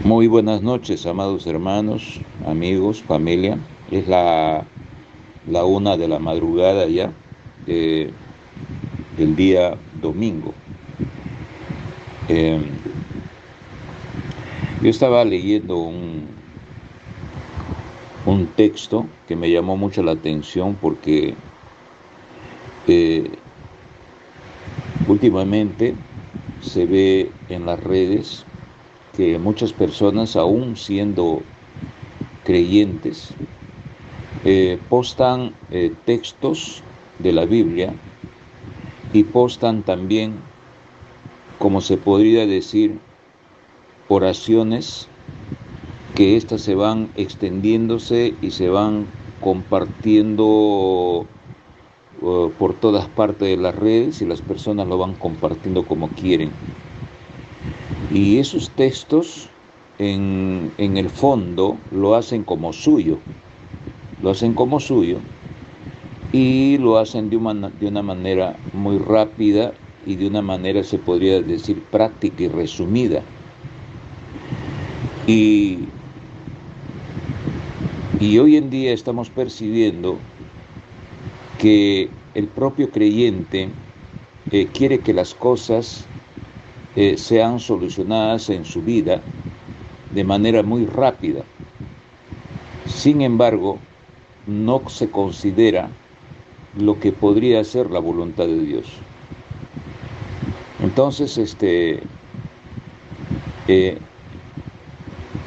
Muy buenas noches, amados hermanos, amigos, familia. Es la 1 de la madrugada ya de- del día domingo. Eh, yo estaba leyendo un texto que me llamó mucho la atención porque eh, últimamente se ve en las redes que muchas personas, aún siendo creyentes, postan textos de la Biblia y postan también, como se podría decir, oraciones que éstas se van extendiéndose y se van compartiendo por todas partes de las redes, y las personas lo van compartiendo como quieren. Y esos textos en el fondo lo hacen como suyo, y lo hacen de una manera muy rápida y de una manera, se podría decir, práctica y resumida. Y, y hoy en día estamos percibiendo que el propio creyente quiere que las cosas sean solucionadas en su vida de manera muy rápida. Sin embargo, no se considera lo que podría ser la voluntad de Dios. Entonces,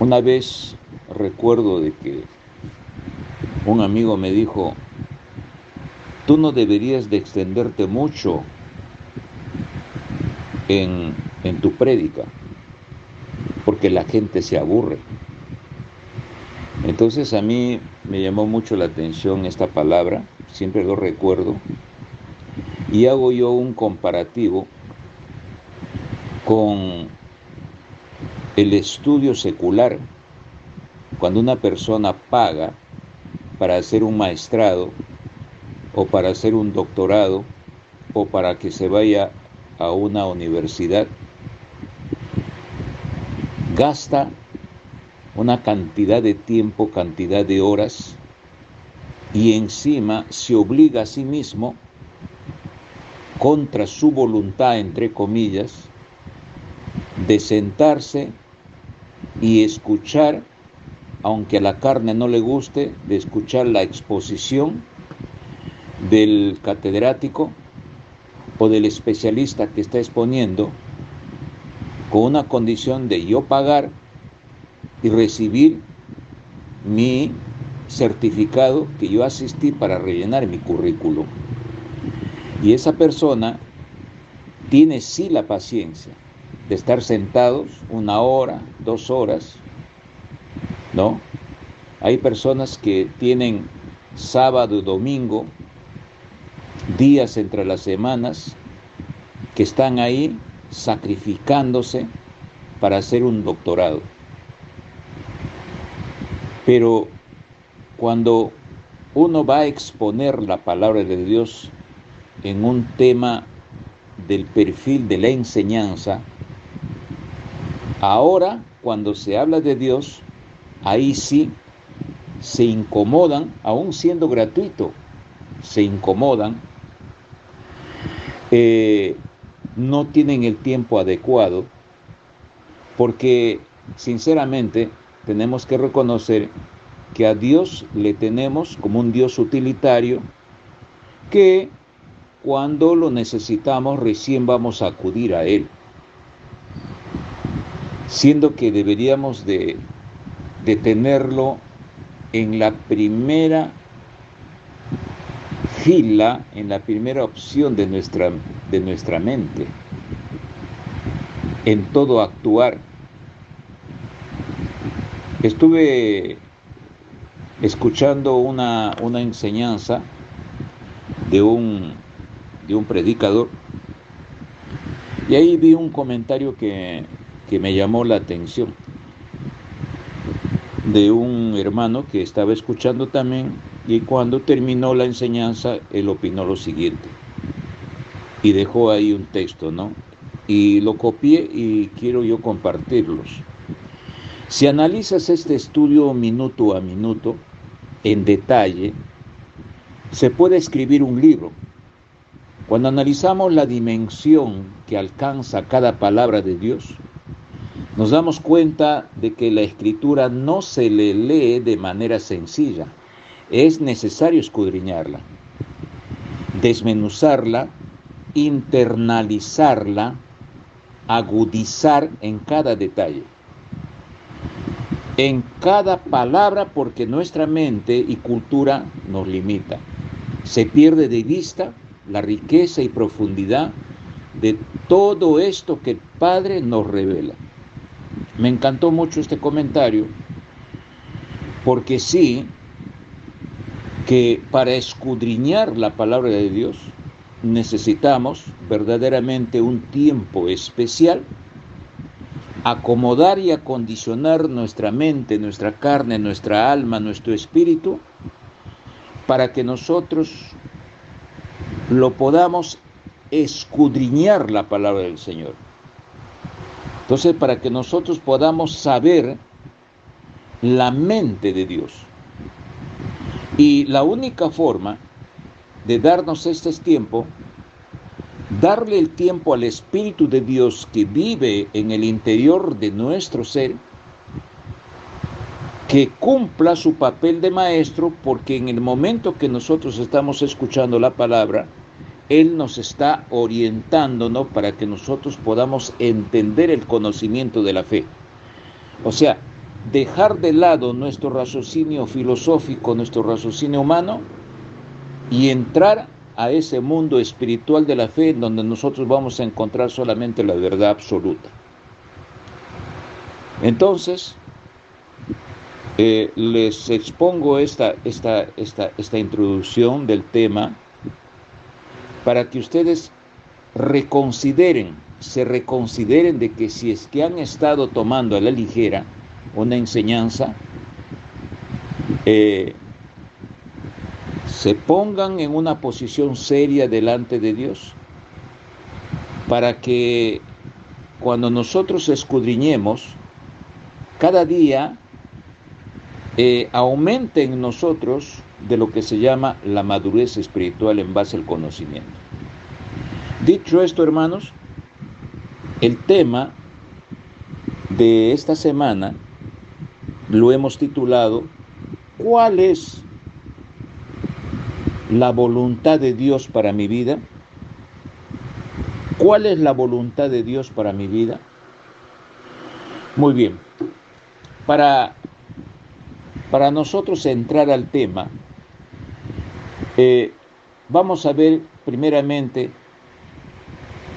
una vez recuerdo de que un amigo me dijo: tú no deberías de extenderte mucho en, en tu prédica, porque la gente se aburre. Entonces a mí me llamó mucho la atención esta palabra, siempre lo recuerdo, y hago yo un comparativo con el estudio secular. Cuando una persona paga para hacer un maestrado o para hacer un doctorado o para que se vaya a una universidad, gasta una cantidad de tiempo, cantidad de horas, y encima se obliga a sí mismo, contra su voluntad, entre comillas, de sentarse y escuchar, aunque a la carne no le guste, de escuchar la exposición del catedrático o del especialista que está exponiendo, con una condición de yo pagar y recibir mi certificado que yo asistí para rellenar mi currículum. Y esa persona tiene sí la paciencia de estar sentados 1 hora, 2 horas, ¿no? Hay personas que tienen sábado y domingo, días entre las semanas, que están ahí sacrificándose para hacer un doctorado. Pero cuando uno va a exponer la palabra de Dios en un tema del perfil de la enseñanza, ahora cuando se habla de Dios, ahí sí se incomodan, aún siendo gratuito, se incomodan, no tienen el tiempo adecuado, porque sinceramente tenemos que reconocer que a Dios le tenemos como un Dios utilitario, que cuando lo necesitamos recién vamos a acudir a Él, siendo que deberíamos de tenerlo en la primera fila, en la primera opción de nuestra mente, en todo actuar. Estuve escuchando una enseñanza de un predicador, y ahí vi un comentario que me llamó la atención, de un hermano que estaba escuchando también, y cuando terminó la enseñanza él opinó lo siguiente y dejó ahí un texto, ¿no? Y lo copié y quiero yo compartirlos. Si analizas este estudio minuto a minuto, en detalle, se puede escribir un libro. Cuando analizamos la dimensión que alcanza cada palabra de Dios, nos damos cuenta de que la Escritura no se le lee de manera sencilla. Es necesario escudriñarla, desmenuzarla, internalizarla, agudizar en cada detalle, en cada palabra, porque nuestra mente y cultura nos limita. Se pierde de vista la riqueza y profundidad de todo esto que el Padre nos revela. Me encantó mucho este comentario, porque sí, que para escudriñar la palabra de Dios necesitamos verdaderamente un tiempo especial, acomodar y acondicionar nuestra mente, nuestra carne, nuestra alma, nuestro espíritu, para que nosotros lo podamos escudriñar la palabra del Señor. Entonces, para que nosotros podamos saber la mente de Dios. Y la única forma de darnos este tiempo, darle el tiempo al Espíritu de Dios que vive en el interior de nuestro ser, que cumpla su papel de maestro, porque en el momento que nosotros estamos escuchando la palabra, Él nos está orientándonos para que nosotros podamos entender el conocimiento de la fe. O sea, dejar de lado nuestro raciocinio filosófico, nuestro raciocinio humano, y entrar a ese mundo espiritual de la fe, en donde nosotros vamos a encontrar solamente la verdad absoluta. Entonces, les expongo esta introducción del tema para que ustedes se reconsideren de que si es que han estado tomando a la ligera una enseñanza, se pongan en una posición seria delante de Dios, para que cuando nosotros escudriñemos, cada día aumente en nosotros de lo que se llama la madurez espiritual en base al conocimiento. Dicho esto, hermanos, el tema de esta semana lo hemos titulado ¿Cuál es la voluntad de Dios para mi vida? ¿Cuál es la voluntad de Dios para mi vida? Muy bien. Para nosotros entrar al tema, vamos a ver primeramente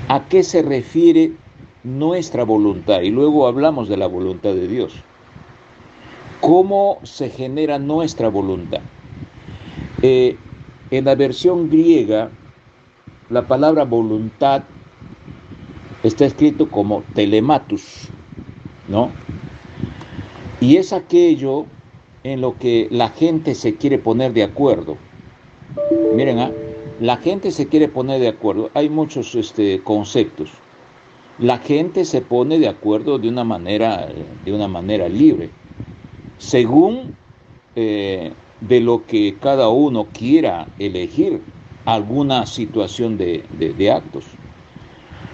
a qué se refiere nuestra voluntad, y luego hablamos de la voluntad de Dios. ¿Cómo se genera nuestra voluntad? En la versión griega, la palabra voluntad está escrito como telematus, ¿no? Y es aquello en lo que la gente se quiere poner de acuerdo. Miren, la gente se quiere poner de acuerdo. Hay muchos conceptos. La gente se pone de acuerdo de una manera libre, según de lo que cada uno quiera elegir, alguna situación de actos.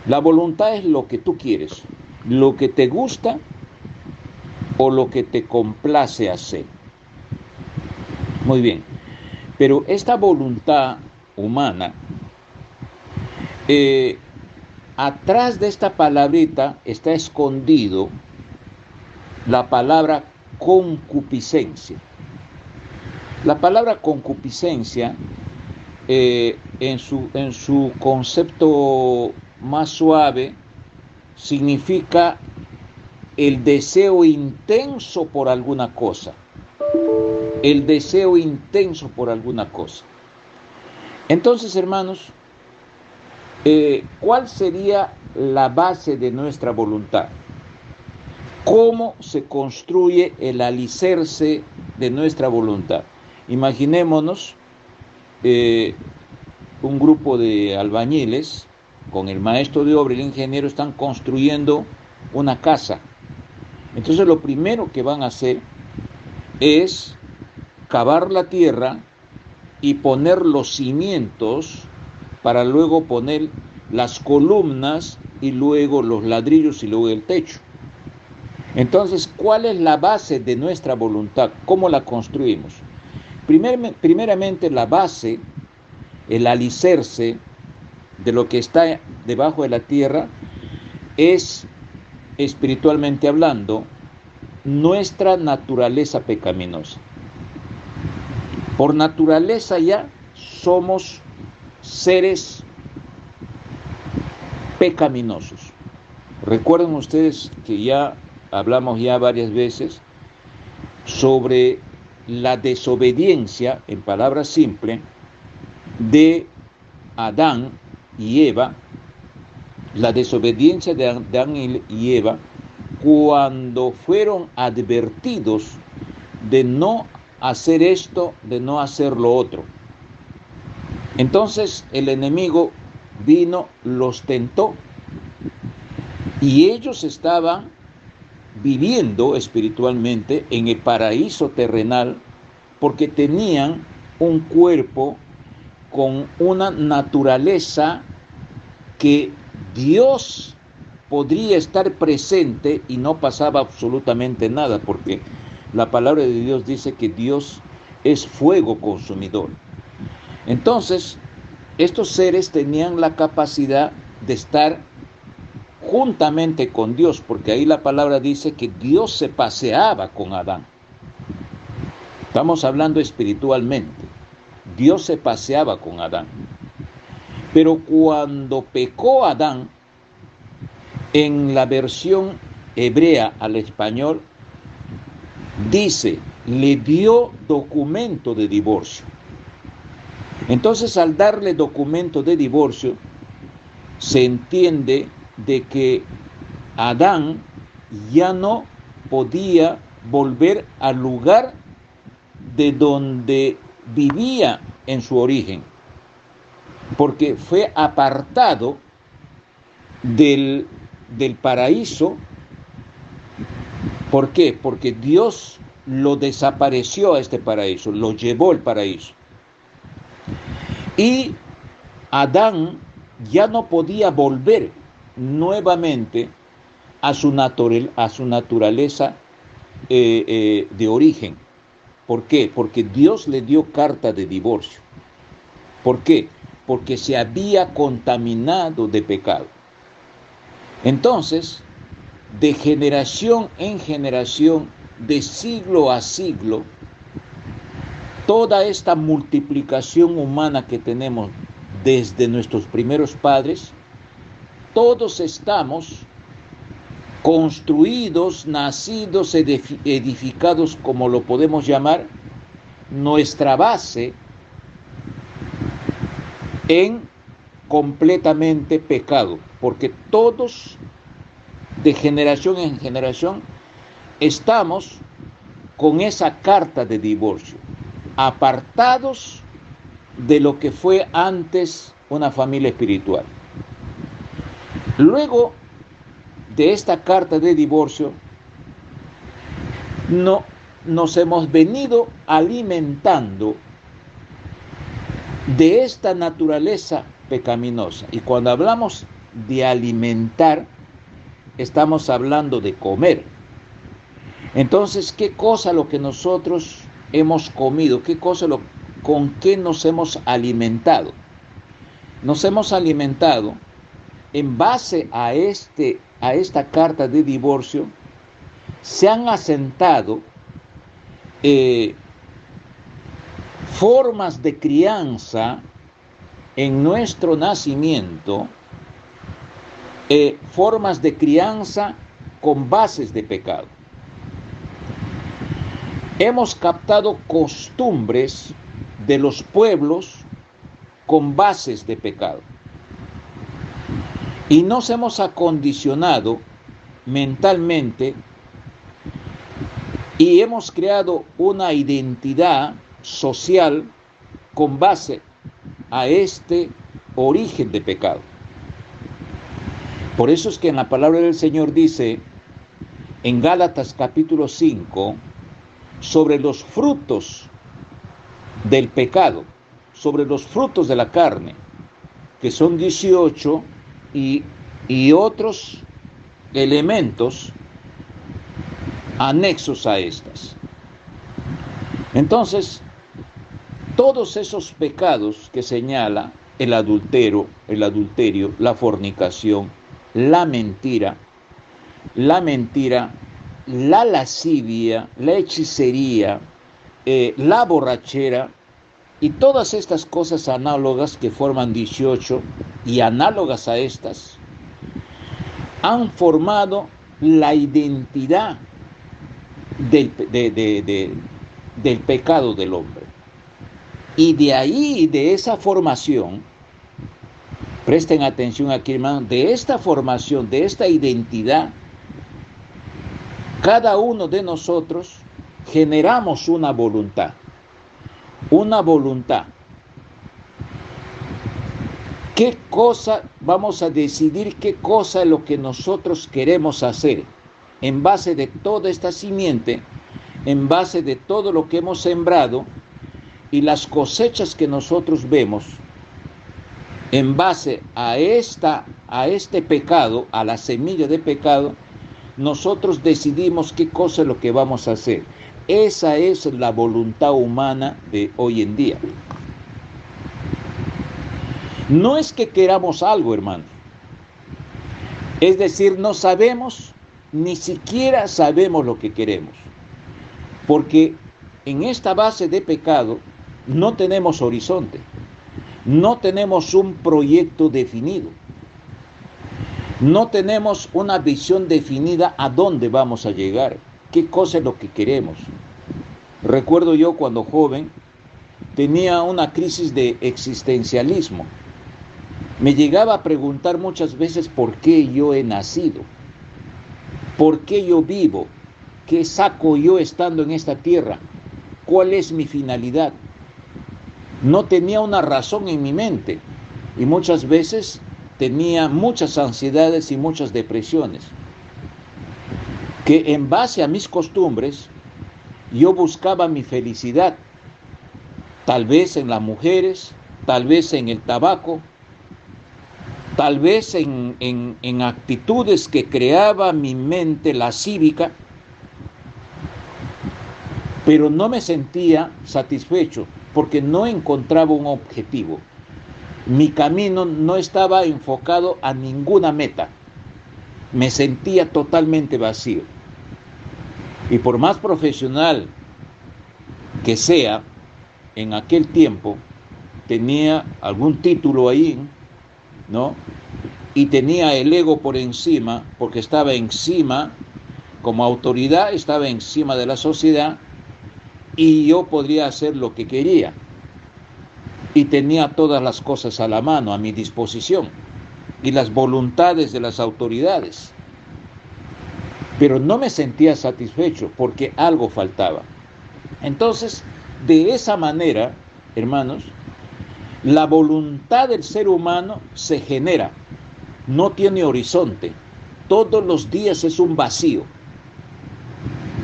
La voluntad es lo que tú quieres, lo que te gusta o lo que te complace hacer. Muy bien, pero esta voluntad humana, atrás de esta palabrita está escondido la palabra concupiscencia. La palabra concupiscencia, en su concepto más suave, significa el deseo intenso por alguna cosa. El deseo intenso por alguna cosa. Entonces, hermanos, ¿cuál sería la base de nuestra voluntad? ¿Cómo se construye el alicerce de nuestra voluntad? Imaginémonos un grupo de albañiles con el maestro de obra y el ingeniero están construyendo una casa. Entonces lo primero que van a hacer es cavar la tierra y poner los cimientos para luego poner las columnas y luego los ladrillos y luego el techo. Entonces, ¿cuál es la base de nuestra voluntad? ¿Cómo la construimos? Primeramente, la base, el alicerce de lo que está debajo de la tierra es, espiritualmente hablando, nuestra naturaleza pecaminosa. Por naturaleza ya somos seres pecaminosos. Recuerden ustedes que ya hablamos ya varias veces sobre la desobediencia, en palabras simples, de Adán y Eva, la desobediencia de Adán y Eva cuando fueron advertidos de no hacer esto, de no hacer lo otro. Entonces el enemigo vino, los tentó y ellos estaban viviendo espiritualmente en el paraíso terrenal porque tenían un cuerpo con una naturaleza que Dios podría estar presente y no pasaba absolutamente nada, porque la palabra de Dios dice que Dios es fuego consumidor. Entonces, estos seres tenían la capacidad de estar juntamente con Dios, porque ahí la palabra dice que Dios se paseaba con Adán. Estamos hablando espiritualmente. Dios se paseaba con Adán. Pero cuando pecó Adán, en la versión hebrea al español, dice, le dio documento de divorcio. Entonces, al darle documento de divorcio, se entiende de que Adán ya no podía volver al lugar de donde vivía en su origen, porque fue apartado del paraíso. ¿Por qué? Porque Dios lo desapareció a este paraíso, lo llevó al paraíso. Y Adán ya no podía volver nuevamente a su naturaleza de origen. ¿Por qué? Porque Dios le dio carta de divorcio. ¿Por qué? Porque se había contaminado de pecado. Entonces, de generación en generación, de siglo a siglo, toda esta multiplicación humana que tenemos desde nuestros primeros padres, todos estamos construidos, nacidos, edificados, como lo podemos llamar, nuestra base en completamente pecado, porque todos de generación en generación estamos con esa carta de divorcio, apartados de lo que fue antes una familia espiritual. Luego de esta carta de divorcio, nos hemos venido alimentando de esta naturaleza pecaminosa. Y cuando hablamos de alimentar, estamos hablando de comer. Entonces, ¿qué cosa lo que nosotros hemos comido? ¿Qué cosa con qué nos hemos alimentado? Nos hemos alimentado en base a esta carta de divorcio. Se han asentado formas de crianza en nuestro nacimiento, formas de crianza con bases de pecado. Hemos captado costumbres de los pueblos con bases de pecado. Y nos hemos acondicionado mentalmente y hemos creado una identidad social con base a este origen de pecado. Por eso es que en la palabra del Señor dice en Gálatas capítulo 5 sobre los frutos del pecado, sobre los frutos de la carne, que son 18 y otros elementos anexos a estas. Entonces, todos esos pecados que señala el adulterio, la fornicación, la mentira, la lascivia, la hechicería, la borrachera y todas estas cosas análogas que forman 18 y análogas a estas, han formado la identidad del pecado del hombre. Y de ahí, de esa formación, presten atención aquí, hermano, de esta formación, de esta identidad, cada uno de nosotros generamos una voluntad. Una voluntad. ¿Qué cosa vamos a decidir? ¿Qué cosa es lo que nosotros queremos hacer? En base de toda esta simiente, en base de todo lo que hemos sembrado y las cosechas que nosotros vemos, en base a este pecado, a la semilla de pecado, nosotros decidimos qué cosa es lo que vamos a hacer. Esa es la voluntad humana de hoy en día. No es que queramos algo, hermano. Es decir, no sabemos, ni siquiera sabemos lo que queremos. Porque en esta base de pecado no tenemos horizonte. No tenemos un proyecto definido. No tenemos una visión definida a dónde vamos a llegar. ¿Qué cosa es lo que queremos? Recuerdo yo cuando joven tenía una crisis de existencialismo. Me llegaba a preguntar muchas veces por qué yo he nacido, por qué yo vivo, qué saco yo estando en esta tierra, cuál es mi finalidad. No tenía una razón en mi mente y muchas veces tenía muchas ansiedades y muchas depresiones, que en base a mis costumbres yo buscaba mi felicidad, tal vez en las mujeres, tal vez en el tabaco, tal vez en actitudes que creaba mi mente lascívica, pero no me sentía satisfecho porque no encontraba un objetivo. Mi camino no estaba enfocado a ninguna meta. Me sentía totalmente vacío. Y por más profesional que sea, en aquel tiempo tenía algún título ahí, ¿no? Y tenía el ego por encima, porque estaba encima, como autoridad, estaba encima de la sociedad, y yo podría hacer lo que quería. Y tenía todas las cosas a la mano, a mi disposición, y las voluntades de las autoridades. Pero no me sentía satisfecho porque algo faltaba. Entonces, de esa manera, hermanos, la voluntad del ser humano se genera, no tiene horizonte. Todos los días es un vacío.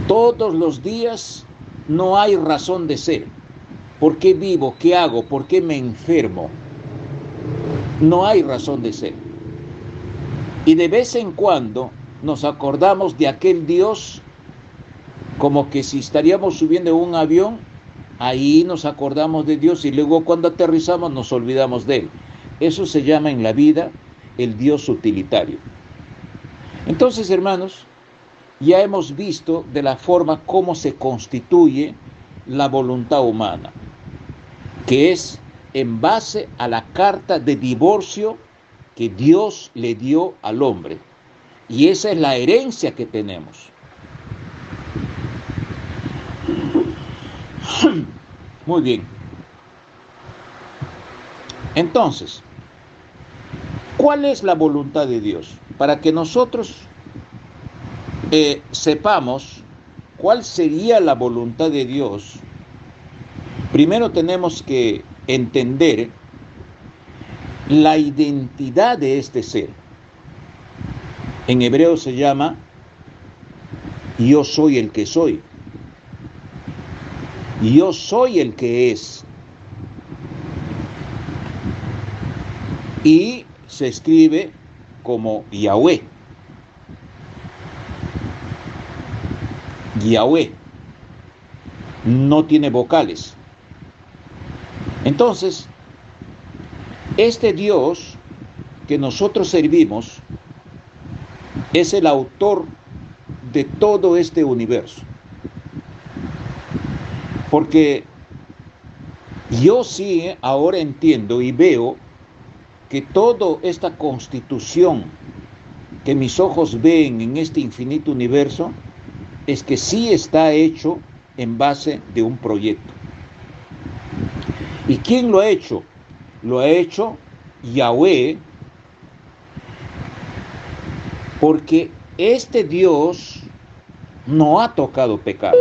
Todos los días no hay razón de ser. ¿Por qué vivo? ¿Qué hago? ¿Por qué me enfermo? No hay razón de ser. Y de vez en cuando nos acordamos de aquel Dios, como que si estaríamos subiendo en un avión, ahí nos acordamos de Dios y luego cuando aterrizamos nos olvidamos de Él. Eso se llama en la vida el Dios utilitario. Entonces, hermanos, ya hemos visto de la forma cómo se constituye la voluntad humana, que es en base a la carta de divorcio que Dios le dio al hombre. Y esa es la herencia que tenemos. Muy bien. Entonces, ¿cuál es la voluntad de Dios? Para que nosotros sepamos cuál sería la voluntad de Dios, primero tenemos que entender la identidad de este ser. En hebreo se llama Yo soy el que soy. Yo soy el que es. Y se escribe como Yahweh. Yahweh. No tiene vocales. Entonces, este Dios que nosotros servimos es el autor de todo este universo. Porque yo sí ahora entiendo y veo que toda esta constitución que mis ojos ven en este infinito universo es que sí está hecho en base de un proyecto. ¿Y quién lo ha hecho? Lo ha hecho Yahweh, porque este Dios no ha tocado pecado.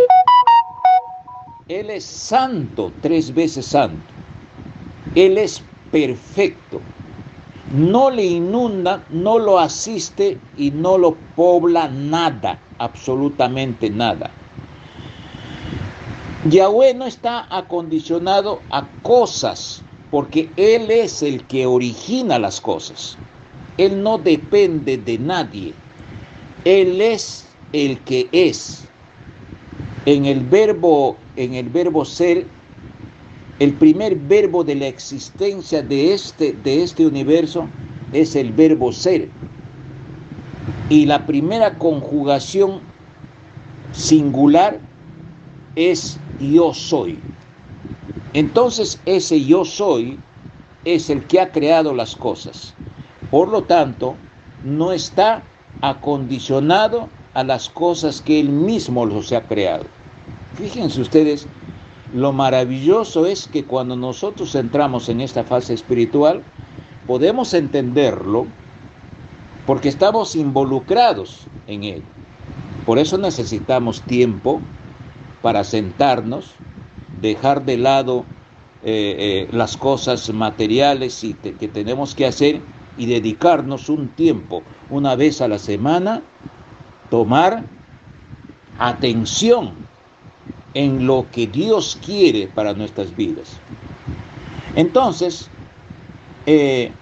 Él es santo, 3 veces santo. Él es perfecto. No le inunda, no lo asiste y no lo pobla nada, absolutamente nada. Yahweh no está acondicionado a cosas, porque Él es el que origina las cosas. Él no depende de nadie. Él es el que es. En el verbo ser, el primer verbo de la existencia de este universo es el verbo ser. Y la primera conjugación singular es yo soy. Entonces ese yo soy es el que ha creado las cosas. Por lo tanto, no está acondicionado a las cosas que Él mismo los ha creado. Fíjense ustedes, lo maravilloso es que cuando nosotros entramos en esta fase espiritual, podemos entenderlo porque estamos involucrados en él. Por eso necesitamos tiempo para sentarnos, dejar de lado las cosas materiales que tenemos que hacer y dedicarnos un tiempo, una vez a la semana, tomar atención en lo que Dios quiere para nuestras vidas. Entonces, en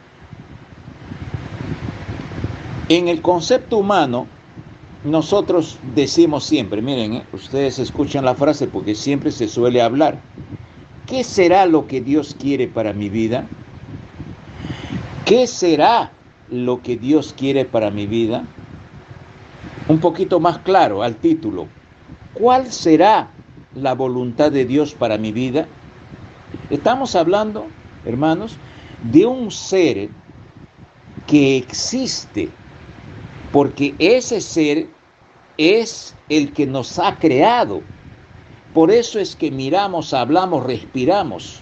el concepto humano, nosotros decimos siempre, miren, ustedes escuchan la frase porque siempre se suele hablar, ¿qué será lo que Dios quiere para mi vida? ¿Qué será lo que Dios quiere para mi vida? Un poquito más claro al título, ¿cuál será la voluntad de Dios para mi vida? Estamos hablando, hermanos, de un ser que existe, porque ese ser es el que nos ha creado. Por eso es que miramos, hablamos, respiramos.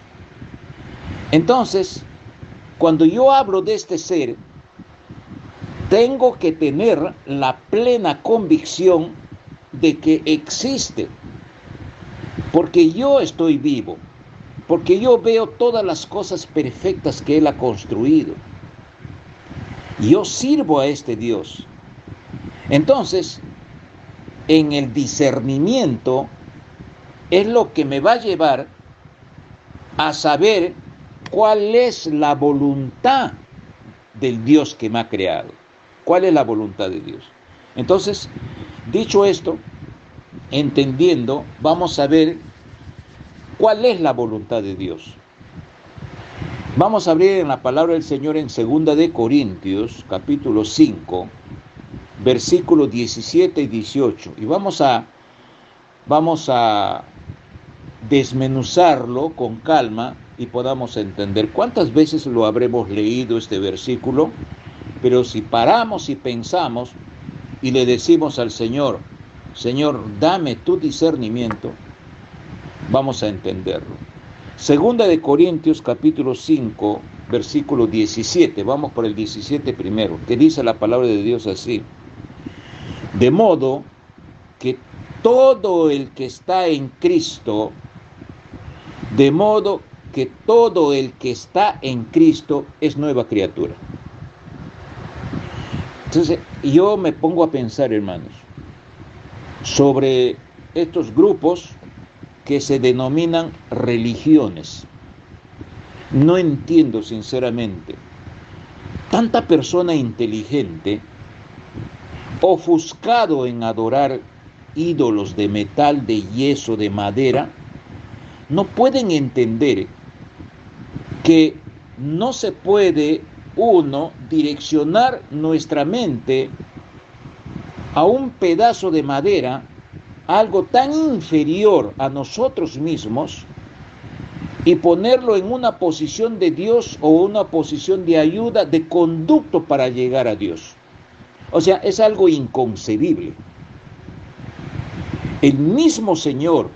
Entonces, cuando yo hablo de este ser, tengo que tener la plena convicción de que existe, porque yo estoy vivo, porque yo veo todas las cosas perfectas que Él ha construido. Yo sirvo a este Dios. Entonces, en el discernimiento es lo que me va a llevar a saber cuál es la voluntad del Dios que me ha creado. ¿Cuál es la voluntad de Dios? Entonces, dicho esto, entendiendo, vamos a ver cuál es la voluntad de Dios. Vamos a abrir en la palabra del Señor en 2 de Corintios, capítulo 5, versículos 17 y 18. Y vamos a desmenuzarlo con calma y podamos entender. ¿Cuántas veces lo habremos leído este versículo? Pero si paramos y pensamos y le decimos al Señor, Señor, dame tu discernimiento, vamos a entenderlo. 2 de Corintios capítulo 5, versículo 17. Vamos por el 17 primero, que dice la palabra de Dios así. De modo que todo el que está en Cristo, es nueva criatura. Entonces, yo me pongo a pensar, hermanos, sobre estos grupos que se denominan religiones. No entiendo sinceramente, tanta persona inteligente, ofuscado en adorar ídolos de metal, de yeso, de madera, no pueden entender que no se puede uno direccionar nuestra mente a un pedazo de madera, algo tan inferior a nosotros mismos, y ponerlo en una posición de Dios o una posición de ayuda, de conducto para llegar a Dios. O sea, es algo inconcebible. El mismo Señor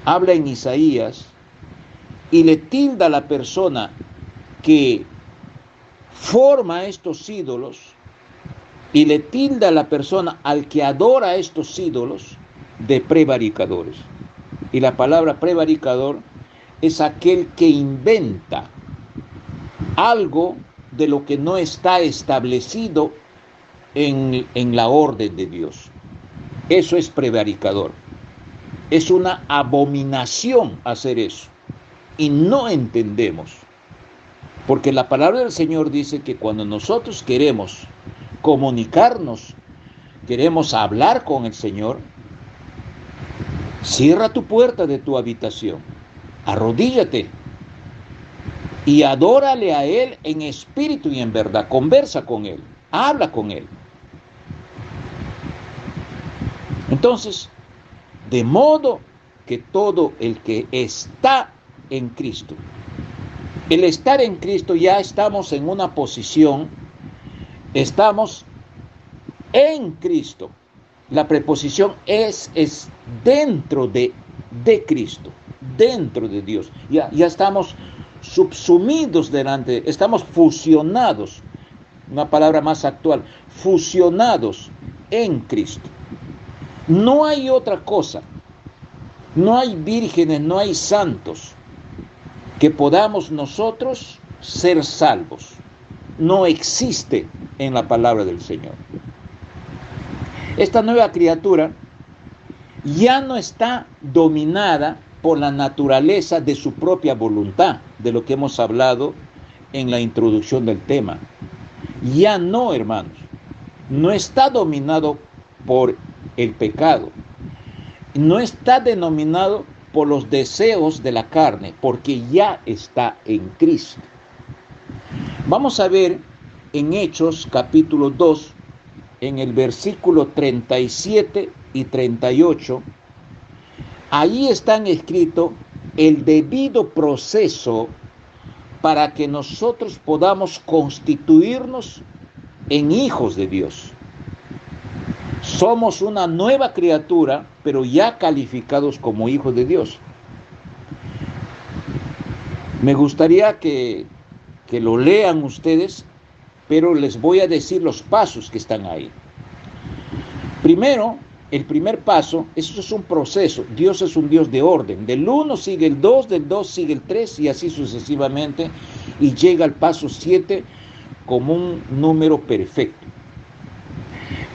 habla en Isaías y le tilda a la persona que forma estos ídolos, y le tilda a la persona al que adora estos ídolos de prevaricadores. Y la palabra prevaricador es aquel que inventa algo de lo que no está establecido en la orden de Dios. Eso es prevaricador. Es una abominación hacer eso. Y no entendemos. Porque la palabra del Señor dice que cuando nosotros queremos comunicarnos, queremos hablar con el Señor, cierra tu puerta de tu habitación, arrodíllate y adórale a Él en espíritu y en verdad. Conversa con Él, habla con Él. Entonces, de modo que todo el que está en Cristo, el estar en Cristo, ya estamos en una posición, estamos en Cristo. La preposición es dentro de Cristo, dentro de Dios. Ya estamos subsumidos delante, estamos fusionados, una palabra más actual, fusionados en Cristo. No hay otra cosa, no hay vírgenes, no hay santos que podamos nosotros ser salvos. No existe en la palabra del Señor. Esta nueva criatura ya no está dominada por la naturaleza de su propia voluntad, de lo que hemos hablado en la introducción del tema. Ya no, hermanos, no está dominado por el pecado, no está denominado por los deseos de la carne, porque ya está en Cristo. Vamos a ver en Hechos capítulo 2, en el versículo 37 y 38, ahí están escritos el debido proceso para que nosotros podamos constituirnos en hijos de Dios. Somos una nueva criatura, pero ya calificados como hijos de Dios. Me gustaría que lo lean ustedes, pero les voy a decir los pasos que están ahí. Primero, el primer paso, eso es un proceso. Dios es un Dios de orden. Del 1 sigue el 2, del 2 sigue el 3 y así sucesivamente. Y llega al paso 7 como un número perfecto.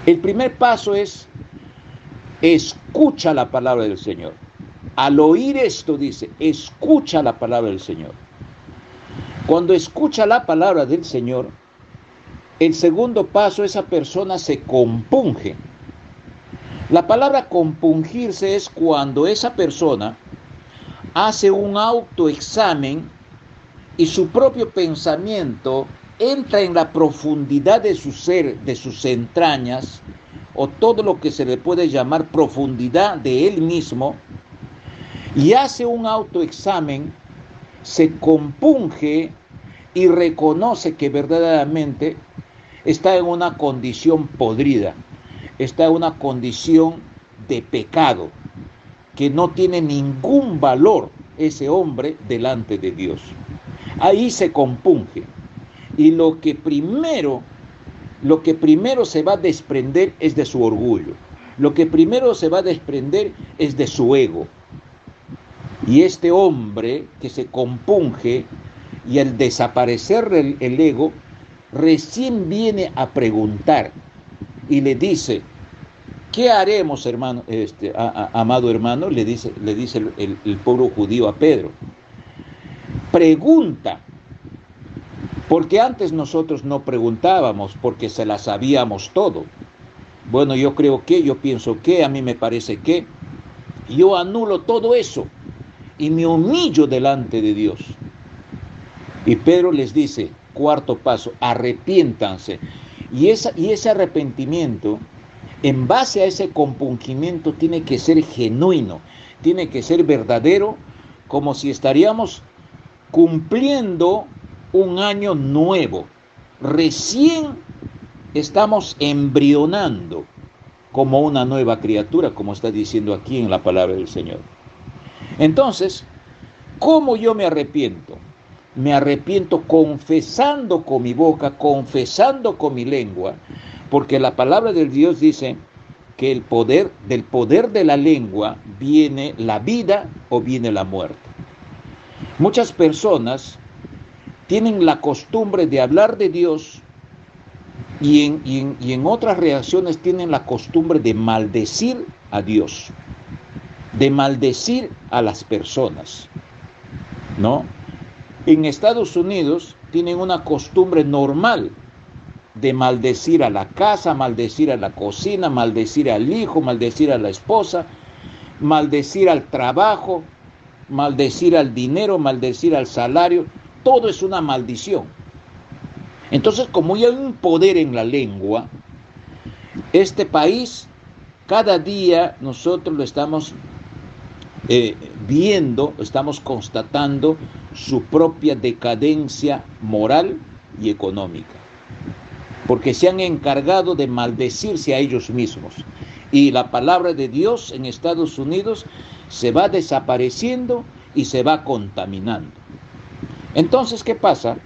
El primer paso es, escucha la palabra del Señor. Al oír esto dice, escucha la palabra del Señor. Cuando escucha la palabra del Señor, el segundo paso, esa persona se compunge. La palabra compungirse es cuando esa persona hace un autoexamen y su propio pensamiento entra en la profundidad de su ser, de sus entrañas, o todo lo que se le puede llamar profundidad de él mismo, y hace un autoexamen, se compunge y reconoce que verdaderamente está en una condición podrida, está en una condición de pecado, que no tiene ningún valor ese hombre delante de Dios. Ahí se compunge. Y lo que primero se va a desprender es de su orgullo. Lo que primero se va a desprender es de su ego. Y este hombre que se compunge, y al desaparecer el ego, recién viene a preguntar y le dice, ¿Qué haremos, hermano, amado hermano? Le dice el pueblo judío a Pedro. Pregunta, porque antes nosotros no preguntábamos porque se la sabíamos todo. Bueno, yo creo que, yo pienso que, a mí me parece que, yo anulo todo eso y me humillo delante de Dios. Y Pedro les dice, cuarto paso, arrepiéntanse. Y ese arrepentimiento, en base a ese compungimiento, tiene que ser genuino, tiene que ser verdadero, como si estaríamos cumpliendo un año nuevo. Recién estamos embrionando como una nueva criatura, como está diciendo aquí en la palabra del Señor. Entonces, ¿cómo yo me arrepiento? Me arrepiento confesando con mi boca, confesando con mi lengua, porque la palabra de Dios dice que del poder de la lengua viene la vida o viene la muerte. Muchas personas tienen la costumbre de hablar de Dios y en otras reacciones tienen la costumbre de maldecir a Dios, de maldecir a las personas, ¿no? En Estados Unidos tienen una costumbre normal de maldecir a la casa, maldecir a la cocina, maldecir al hijo, maldecir a la esposa, maldecir al trabajo, maldecir al dinero, maldecir al salario. Todo es una maldición. Entonces, como ya hay un poder en la lengua, este país, cada día nosotros lo estamos viendo, estamos constatando su propia decadencia moral y económica, porque se han encargado de maldecirse a ellos mismos. Y la palabra de Dios en Estados Unidos se va desapareciendo y se va contaminando. Entonces, ¿qué pasa?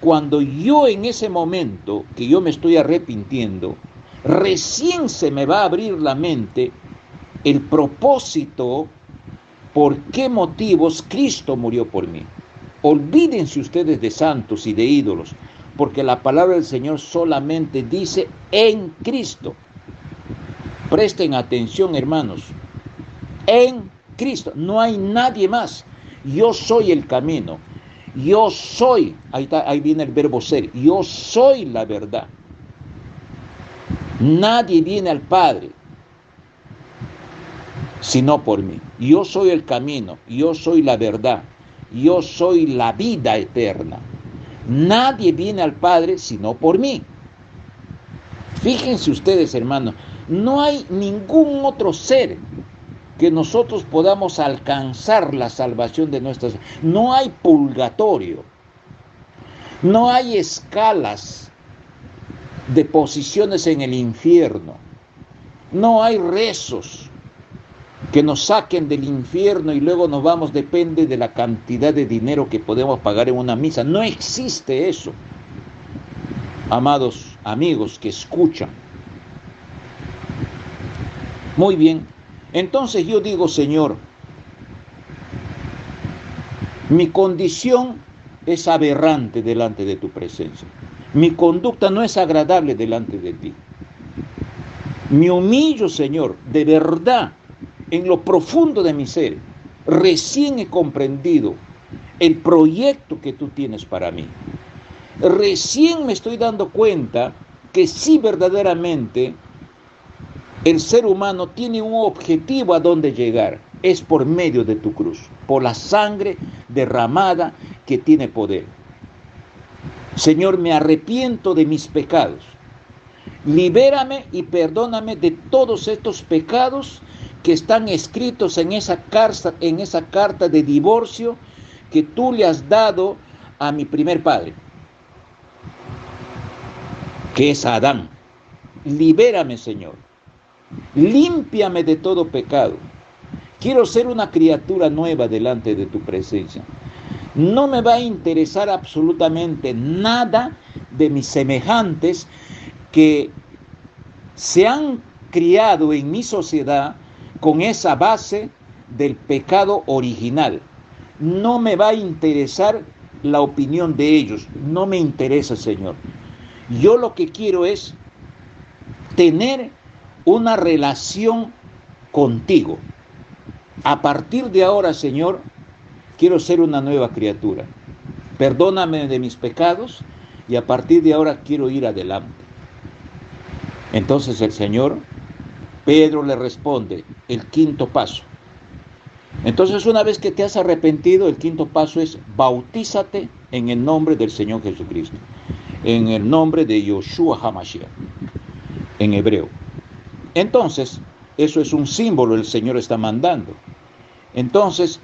Cuando yo en ese momento que yo me estoy arrepintiendo, recién se me va a abrir la mente el propósito, por qué motivos Cristo murió por mí. Olvídense ustedes de santos y de ídolos, porque la palabra del Señor solamente dice en Cristo. Presten atención, hermanos. En Cristo, no hay nadie más. Yo soy el camino. Yo soy, ahí viene el verbo ser, yo soy la verdad. Nadie viene al Padre sino por mí. Yo soy el camino, yo soy la verdad, yo soy la vida eterna. Nadie viene al Padre sino por mí. Fíjense ustedes, hermanos, no hay ningún otro ser que nosotros podamos alcanzar la salvación de nuestras vidas. No hay purgatorio, no hay escalas de posiciones en el infierno, no hay rezos que nos saquen del infierno y luego nos vamos, depende de la cantidad de dinero que podemos pagar en una misa. No existe eso, amados amigos que escuchan. Muy bien, entonces yo digo, Señor, mi condición es aberrante delante de tu presencia. Mi conducta no es agradable delante de ti. Me humillo, Señor, de verdad, en lo profundo de mi ser. Recién he comprendido el proyecto que tú tienes para mí. Recién me estoy dando cuenta que sí, verdaderamente el ser humano tiene un objetivo a donde llegar. Es por medio de tu cruz, por la sangre derramada que tiene poder. Señor, me arrepiento de mis pecados. Libérame y perdóname de todos estos pecados que están escritos en esa carta de divorcio que tú le has dado a mi primer padre, que es Adán. Libérame, Señor. Límpiame de todo pecado. Quiero ser una criatura nueva delante de tu presencia. No me va a interesar absolutamente nada de mis semejantes que se han criado en mi sociedad con esa base del pecado original. No me va a interesar la opinión de ellos. No me interesa, Señor. Yo lo que quiero es tener una relación contigo. A partir de ahora, Señor, quiero ser una nueva criatura. Perdóname de mis pecados y a partir de ahora quiero ir adelante. Entonces el Señor, Pedro le responde, el quinto paso. Entonces, una vez que te has arrepentido, el quinto paso es bautízate en el nombre del Señor Jesucristo, en el nombre de Yoshua HaMashiach, en hebreo. Entonces, eso es un símbolo, el Señor está mandando. Entonces,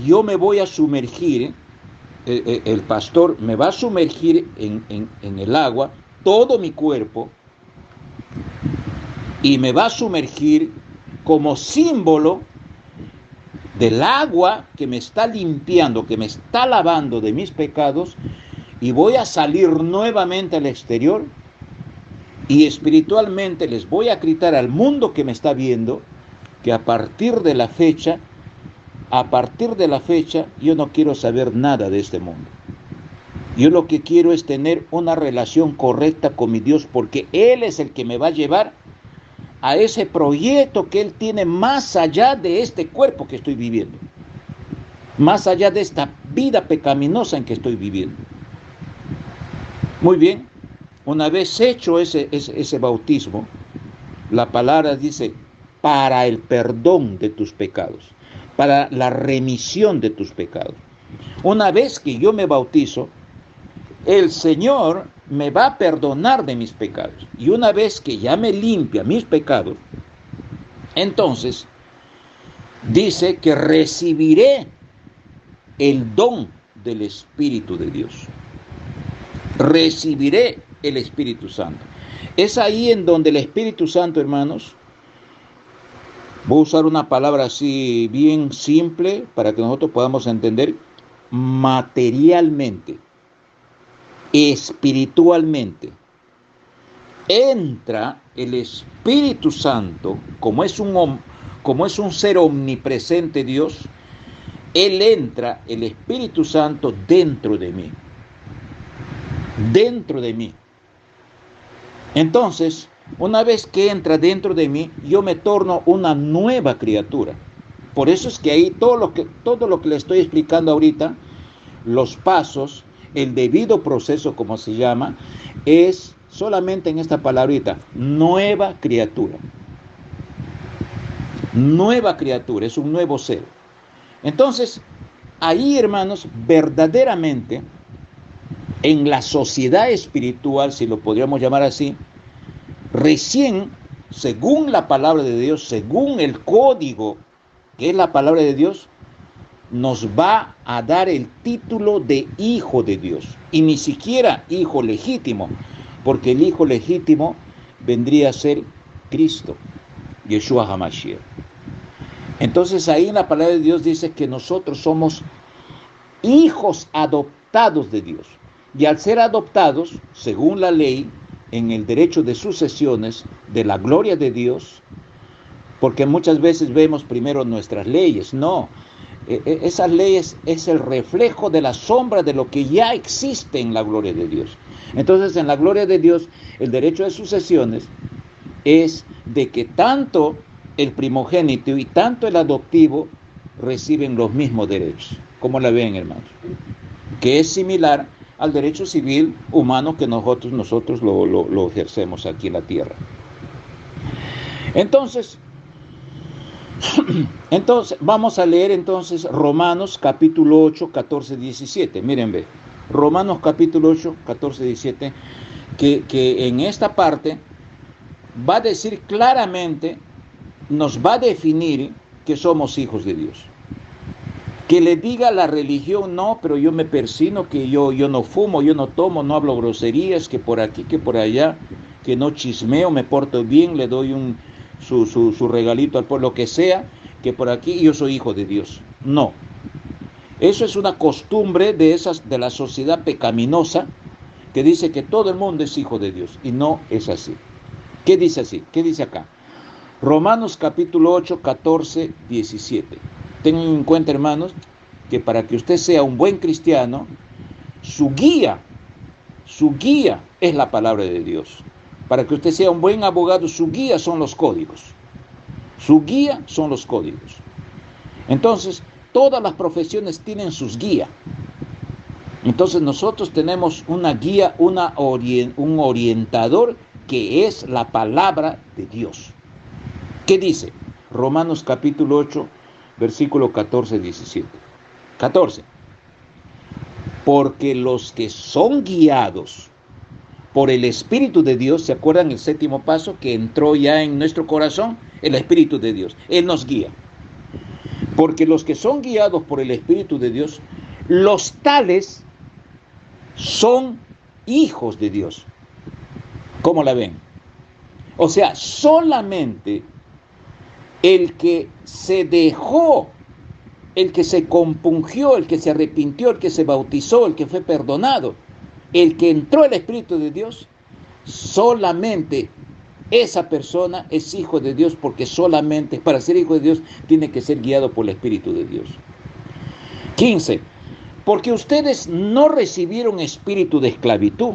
yo me voy a sumergir, el pastor me va a sumergir en el agua, todo mi cuerpo, y me va a sumergir como símbolo del agua que me está limpiando, que me está lavando de mis pecados, y voy a salir nuevamente al exterior y espiritualmente les voy a gritar al mundo que me está viendo que a partir de la fecha yo no quiero saber nada de este mundo. Yo lo que quiero es tener una relación correcta con mi Dios, porque Él es el que me va a llevar a ese proyecto que Él tiene más allá de este cuerpo que estoy viviendo, más allá de esta vida pecaminosa en que estoy viviendo. Muy bien, una vez hecho ese bautismo, la palabra dice, para el perdón de tus pecados, para la remisión de tus pecados. Una vez que yo me bautizo, el Señor me va a perdonar de mis pecados. Y una vez que ya me limpia mis pecados, entonces dice que recibiré el don del Espíritu de Dios. Recibiré el Espíritu Santo. Es ahí en donde el Espíritu Santo, hermanos, voy a usar una palabra así bien simple para que nosotros podamos entender, materialmente, espiritualmente, entra el Espíritu Santo, como es un ser omnipresente Dios, Él entra, el Espíritu Santo, dentro de mí. Dentro de mí. Entonces, una vez que entra dentro de mí, yo me torno una nueva criatura. Por eso es que ahí todo lo que le estoy explicando ahorita, los pasos, el debido proceso, como se llama, es solamente en esta palabrita, nueva criatura. Nueva criatura, es un nuevo ser. Entonces, ahí, hermanos, verdaderamente, en la sociedad espiritual, si lo podríamos llamar así, recién, según la palabra de Dios, según el código que es la palabra de Dios, nos va a dar el título de hijo de Dios. Y ni siquiera hijo legítimo, porque el hijo legítimo vendría a ser Cristo, Yeshua HaMashiach. Entonces ahí en la palabra de Dios dice que nosotros somos hijos adoptados de Dios. Y al ser adoptados, según la ley, en el derecho de sucesiones de la gloria de Dios, porque muchas veces vemos primero nuestras leyes, no, esas leyes es el reflejo de la sombra de lo que ya existe en la gloria de Dios. Entonces, en la gloria de Dios, el derecho de sucesiones es de que tanto el primogénito y tanto el adoptivo reciben los mismos derechos. ¿Cómo la ven, hermanos? Que es similar al derecho civil humano que nosotros lo ejercemos aquí en la tierra. Entonces, vamos a leer entonces Romanos capítulo 8, 14, 17. Miren, ve, Romanos capítulo 8, 14, 17, que en esta parte va a decir claramente, nos va a definir que somos hijos de Dios. Que le diga la religión, no, pero yo me persino, que yo no fumo, yo no tomo, no hablo groserías, que por aquí, que por allá, que no chismeo, me porto bien, le doy su regalito al pueblo, lo que sea, que por aquí yo soy hijo de Dios. No. Eso es una costumbre de la sociedad pecaminosa que dice que todo el mundo es hijo de Dios, y no es así. ¿Qué dice así? ¿Qué dice acá? Romanos capítulo 8, 14, 17. Tengan en cuenta, hermanos, que para que usted sea un buen cristiano, su guía es la palabra de Dios. Para que usted sea un buen abogado, su guía son los códigos. Su guía son los códigos. Entonces, todas las profesiones tienen sus guías. Entonces nosotros tenemos una guía, un orientador que es la palabra de Dios. ¿Qué dice? Romanos capítulo 8, versículo 14-17. 14. Porque los que son guiados por el Espíritu de Dios, ¿se acuerdan el séptimo paso que entró ya en nuestro corazón? El Espíritu de Dios, Él nos guía. Porque los que son guiados por el Espíritu de Dios, los tales son hijos de Dios. ¿Cómo la ven? O sea, solamente el que se dejó, el que se compungió, el que se arrepintió, el que se bautizó, el que fue perdonado, el que entró al Espíritu de Dios, solamente esa persona es hijo de Dios, porque solamente para ser hijo de Dios tiene que ser guiado por el Espíritu de Dios. 15. Porque ustedes no recibieron espíritu de esclavitud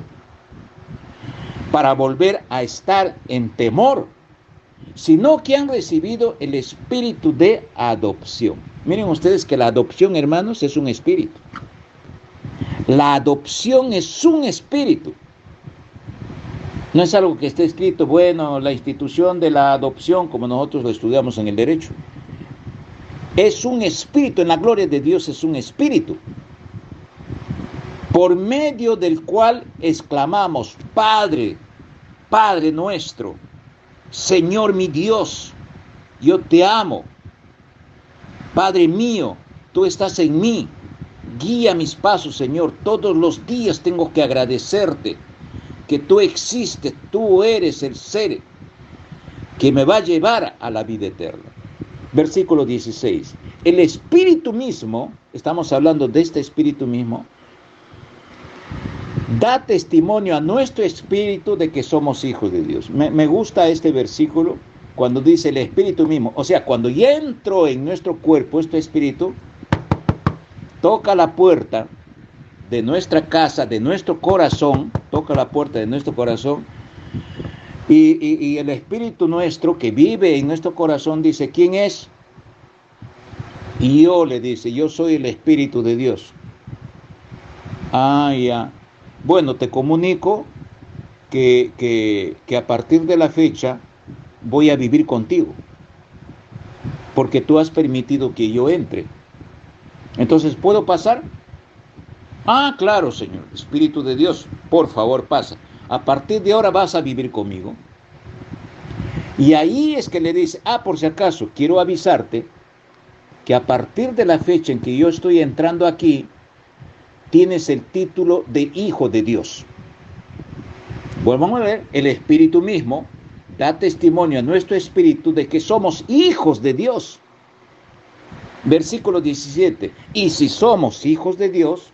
para volver a estar en temor, sino que han recibido el espíritu de adopción. Miren ustedes que la adopción, hermanos, es un espíritu. La adopción es un espíritu. No es algo que esté escrito, bueno, la institución de la adopción, como nosotros lo estudiamos en el derecho. Es un espíritu, en la gloria de Dios es un espíritu, por medio del cual exclamamos, Padre, Padre nuestro, Señor mi Dios, yo te amo. Padre mío, tú estás en mí, guía mis pasos, Señor. Todos los días tengo que agradecerte que tú existes, tú eres el ser que me va a llevar a la vida eterna. Versículo 16. El Espíritu mismo, estamos hablando de este Espíritu mismo, da testimonio a nuestro espíritu de que somos hijos de Dios. Me gusta este versículo cuando dice el Espíritu mismo. O sea, cuando ya entró en nuestro cuerpo este Espíritu, toca la puerta de nuestra casa, de nuestro corazón, toca la puerta de nuestro corazón, y el Espíritu nuestro que vive en nuestro corazón dice, ¿quién es? Y yo le dice, yo soy el Espíritu de Dios. Ah, ya. Bueno, te comunico que a partir de la fecha voy a vivir contigo, porque tú has permitido que yo entre. Entonces, ¿puedo pasar? Ah, claro, Señor, Espíritu de Dios, por favor, pasa. A partir de ahora vas a vivir conmigo. Y ahí es que le dice, por si acaso, quiero avisarte que a partir de la fecha en que yo estoy entrando aquí, tienes el título de hijo de Dios. Bueno, vamos a ver, el Espíritu mismo da testimonio a nuestro espíritu de que somos hijos de Dios. Versículo 17. Y si somos hijos de Dios,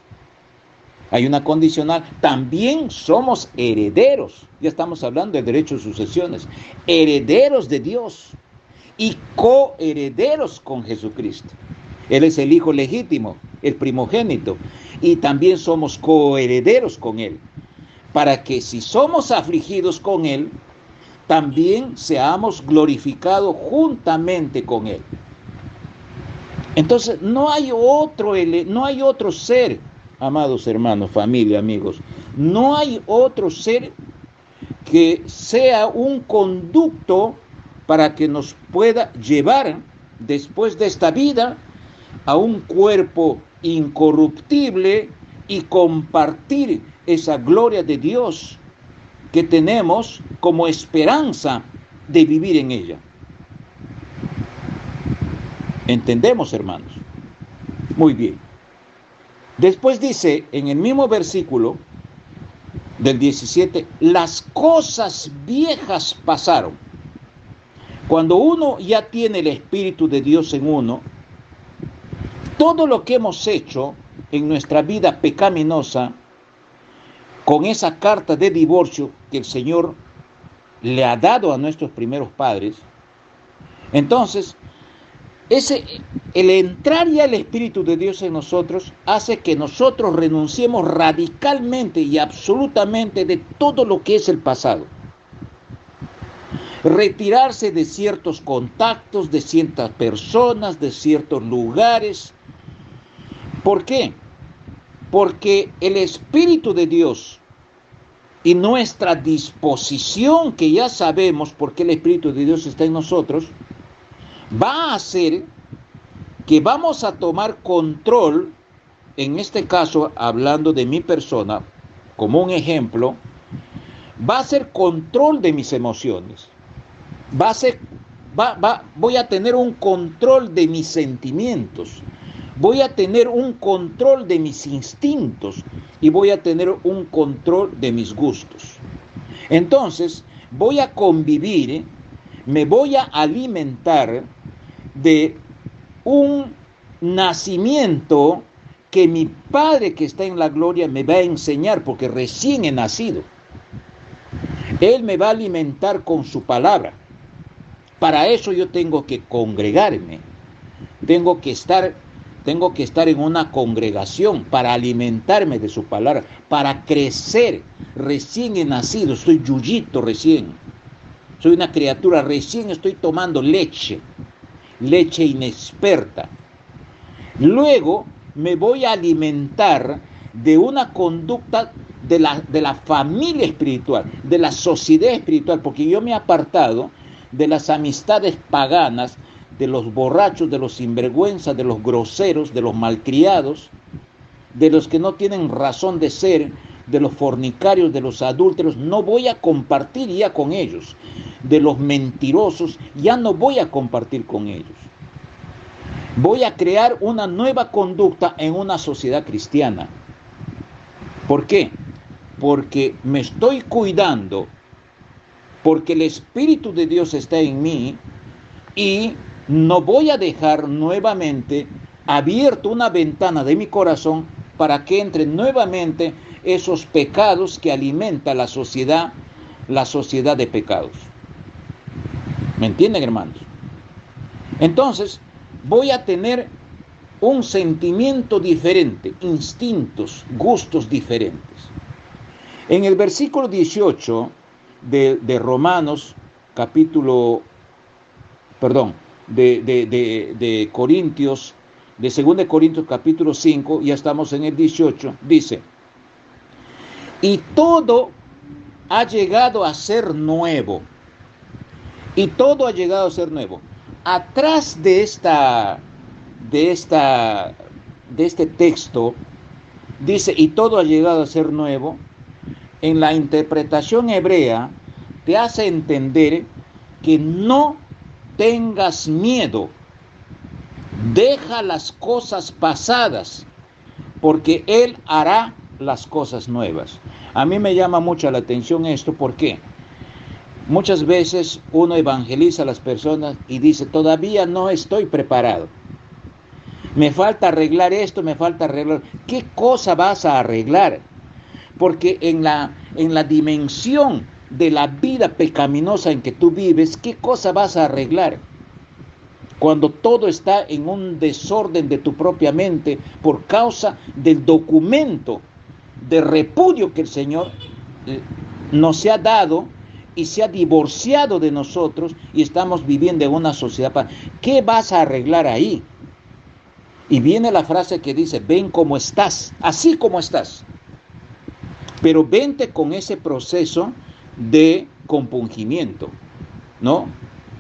hay una condicional, también somos herederos. Ya estamos hablando de derechos de sucesiones. Herederos de Dios y coherederos con Jesucristo. Él es el hijo legítimo, el primogénito. Y también somos coherederos con Él, para que si somos afligidos con Él, también seamos glorificados juntamente con Él. Entonces, no hay otro ser, amados hermanos, familia, amigos, no hay otro ser que sea un conducto para que nos pueda llevar después de esta vida a un cuerpo incorruptible y compartir esa gloria de Dios que tenemos como esperanza de vivir en ella. ¿Entendemos, hermanos? Muy bien. Después dice en el mismo versículo del 17, las cosas viejas pasaron. Cuando uno ya tiene el Espíritu de Dios en uno, todo lo que hemos hecho en nuestra vida pecaminosa, con esa carta de divorcio que el Señor le ha dado a nuestros primeros padres, entonces, el entrar ya el Espíritu de Dios en nosotros hace que nosotros renunciemos radicalmente y absolutamente de todo lo que es el pasado. retirarse de ciertos contactos, de ciertas personas, de ciertos lugares. ¿Por qué? Porque el Espíritu de Dios y nuestra disposición, que ya sabemos por qué el Espíritu de Dios está en nosotros, va a hacer que vamos a tomar control, en este caso hablando de mi persona, como un ejemplo, va a ser control de mis emociones, voy a tener un control de mis sentimientos, voy a tener un control de mis instintos y voy a tener un control de mis gustos. Entonces, voy a convivir, me voy a alimentar de un nacimiento que mi Padre que está en la gloria me va a enseñar, porque recién he nacido. Él me va a alimentar con su palabra. Para eso yo tengo que congregarme, tengo que estar en una congregación para alimentarme de su palabra, para crecer. Recién he nacido, soy yuyito recién, soy una criatura, recién estoy tomando leche inexperta. Luego me voy a alimentar de una conducta de la familia espiritual, de la sociedad espiritual, porque yo me he apartado de las amistades paganas, de los borrachos, de los sinvergüenzas, de los groseros, de los malcriados, de los que no tienen razón de ser, de los fornicarios, de los adúlteros. No voy a compartir ya con ellos. De los mentirosos, ya no voy a compartir con ellos. Voy a crear una nueva conducta en una sociedad cristiana. ¿Por qué? Porque me estoy cuidando, porque el Espíritu de Dios está en mí y no voy a dejar nuevamente abierto una ventana de mi corazón para que entren nuevamente esos pecados que alimenta la sociedad de pecados. ¿Me entienden, hermanos? Entonces, voy a tener un sentimiento diferente, instintos, gustos diferentes. En el versículo 18 de Romanos, de Corintios, de 2 Corintios capítulo 5, ya estamos en el 18, dice: y todo ha llegado a ser nuevo. Y todo ha llegado a ser nuevo. Atrás de este texto dice: y todo ha llegado a ser nuevo. En la interpretación hebrea te hace entender que no tengas miedo, deja las cosas pasadas, porque Él hará las cosas nuevas. A mí me llama mucho la atención esto, ¿por qué? Muchas veces uno evangeliza a las personas y dice: todavía no estoy preparado, me falta arreglar esto, me falta arreglar. ¿Qué cosa vas a arreglar? Porque en la dimensión de la vida pecaminosa en que tú vives, ¿qué cosa vas a arreglar? Cuando todo está en un desorden de tu propia mente por causa del documento de repudio que el Señor nos ha dado y se ha divorciado de nosotros, y estamos viviendo en una sociedad. ¿Qué vas a arreglar ahí? Y viene la frase que dice: ven como estás, así como estás. Pero vente con ese proceso de compungimiento, ¿no?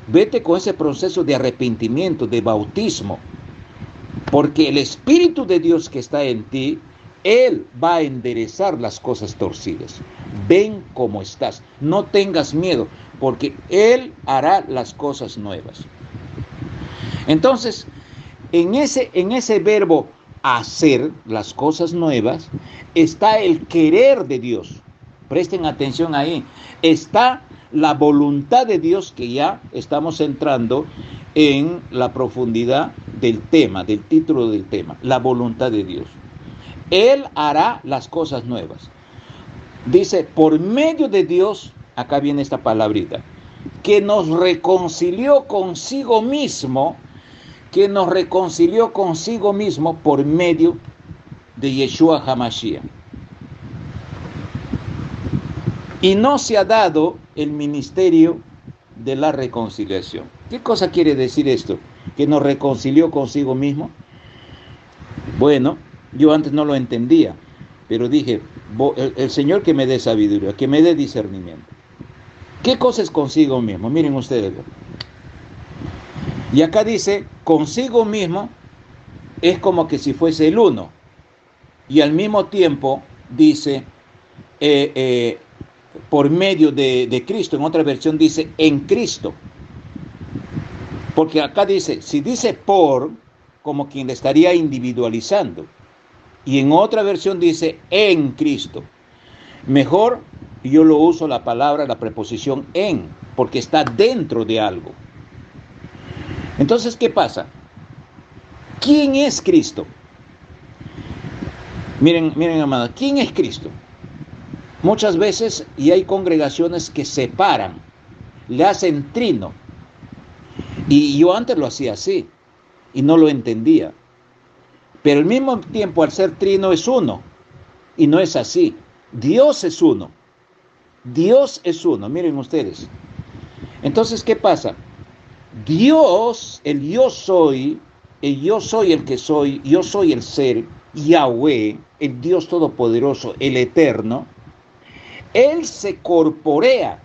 Vete con ese proceso de arrepentimiento, de bautismo, porque el Espíritu de Dios que está en ti, Él va a enderezar las cosas torcidas. Ven como estás, no tengas miedo, porque Él hará las cosas nuevas. Entonces, en ese verbo hacer las cosas nuevas, está el querer de Dios. Presten atención ahí. Está la voluntad de Dios, que ya estamos entrando en la profundidad del tema, del título del tema, la voluntad de Dios. Él hará las cosas nuevas. Dice: por medio de Dios, acá viene esta palabrita, que nos reconcilió consigo mismo, por medio de Yeshua HaMashiach. Y no se ha dado el ministerio de la reconciliación. ¿Qué cosa quiere decir esto? ¿Que nos reconcilió consigo mismo? Bueno, yo antes no lo entendía, pero dije, el Señor que me dé sabiduría, que me dé discernimiento. ¿Qué cosa es consigo mismo? Miren ustedes. Y acá dice, consigo mismo es como que si fuese el uno. Y al mismo tiempo dice, por medio de Cristo. En otra versión dice, en Cristo. Porque acá dice, si dice por, como quien le estaría individualizando. Y en otra versión dice, en Cristo. Mejor yo lo uso la preposición en, porque está dentro de algo. Entonces, ¿qué pasa? ¿Quién es Cristo? Miren, amados, ¿quién es Cristo? Muchas veces, y hay congregaciones que separan, le hacen trino. Y yo antes lo hacía así, y no lo entendía. Pero al mismo tiempo, al ser trino es uno, y no es así. Dios es uno. Dios es uno, miren ustedes. Entonces, ¿qué pasa? Dios, el yo soy el que soy, yo soy el ser, Yahweh, el Dios Todopoderoso, el Eterno, Él se corporea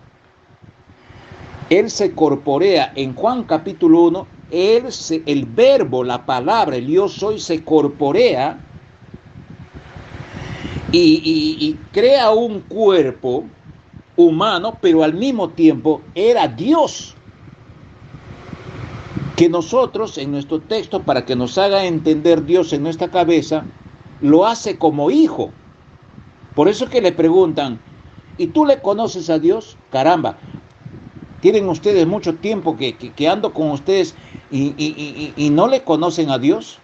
en Juan capítulo 1, el verbo, la palabra, el yo soy se corporea y crea un cuerpo humano, pero al mismo tiempo era Dios. Que nosotros en nuestro texto, para que nos haga entender Dios en nuestra cabeza, lo hace como hijo. Por eso que le preguntan, ¿y tú le conoces a Dios? Caramba, tienen ustedes mucho tiempo que ando con ustedes y no le conocen a Dios.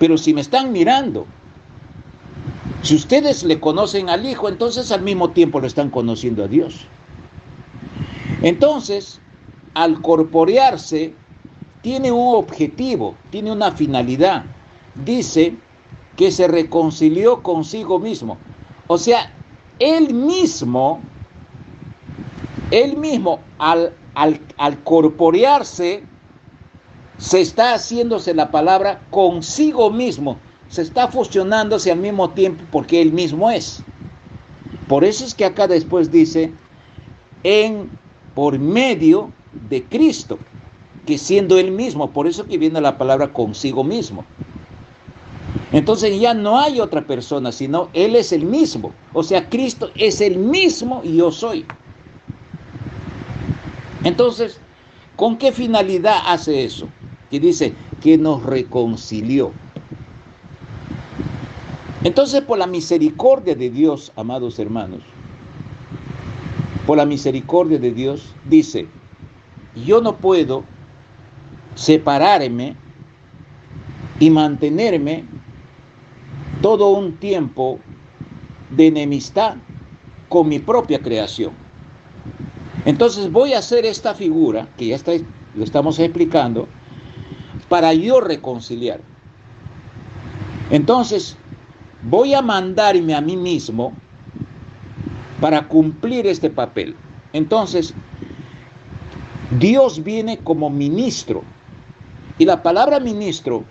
Pero si me están mirando, si ustedes le conocen al Hijo, entonces al mismo tiempo lo están conociendo a Dios. Entonces, al corporearse, tiene un objetivo, tiene una finalidad. Dice que se reconcilió consigo mismo. O sea, él mismo al corporearse, se está haciéndose la palabra consigo mismo. Se está fusionándose al mismo tiempo porque él mismo es. Por eso es que acá después dice, por medio de Cristo, que siendo él mismo, por eso que viene la palabra consigo mismo. Entonces ya no hay otra persona, sino él es el mismo. O sea, Cristo es el mismo y yo soy. Entonces, ¿con qué finalidad hace eso? Que dice que nos reconcilió. Entonces, por la misericordia de Dios, amados hermanos, por la misericordia de Dios, dice, yo no puedo separarme y mantenerme todo un tiempo de enemistad con mi propia creación. Entonces voy a hacer esta figura, que ya lo estamos explicando, para yo reconciliar. Entonces, voy a mandarme a mí mismo para cumplir este papel. Entonces, Dios viene como ministro. Y la palabra ministro,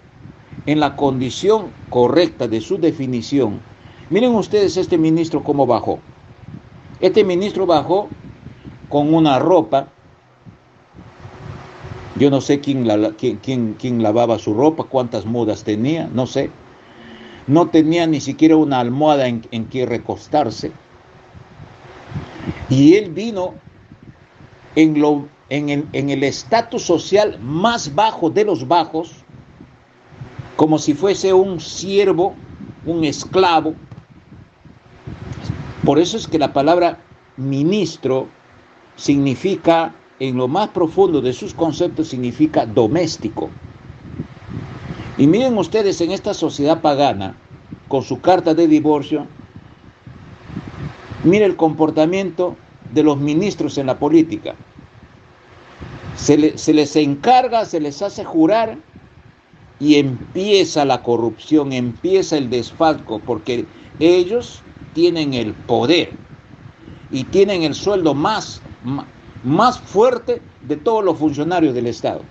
en la condición correcta de su definición, miren ustedes este ministro cómo bajó. Este ministro bajó con una ropa. Yo no sé quién lavaba su ropa, cuántas mudas tenía, no sé. No tenía ni siquiera una almohada en que recostarse. Y él vino en el estatus social más bajo de los bajos, como si fuese un siervo, un esclavo. Por eso es que la palabra ministro significa, en lo más profundo de sus conceptos, significa doméstico. Y miren ustedes, en esta sociedad pagana, con su carta de divorcio, miren el comportamiento de los ministros en la política. Se les encarga, se les hace jurar y empieza la corrupción, empieza el desfalco, porque ellos tienen el poder y tienen el sueldo más más fuerte de todos los funcionarios del Estado.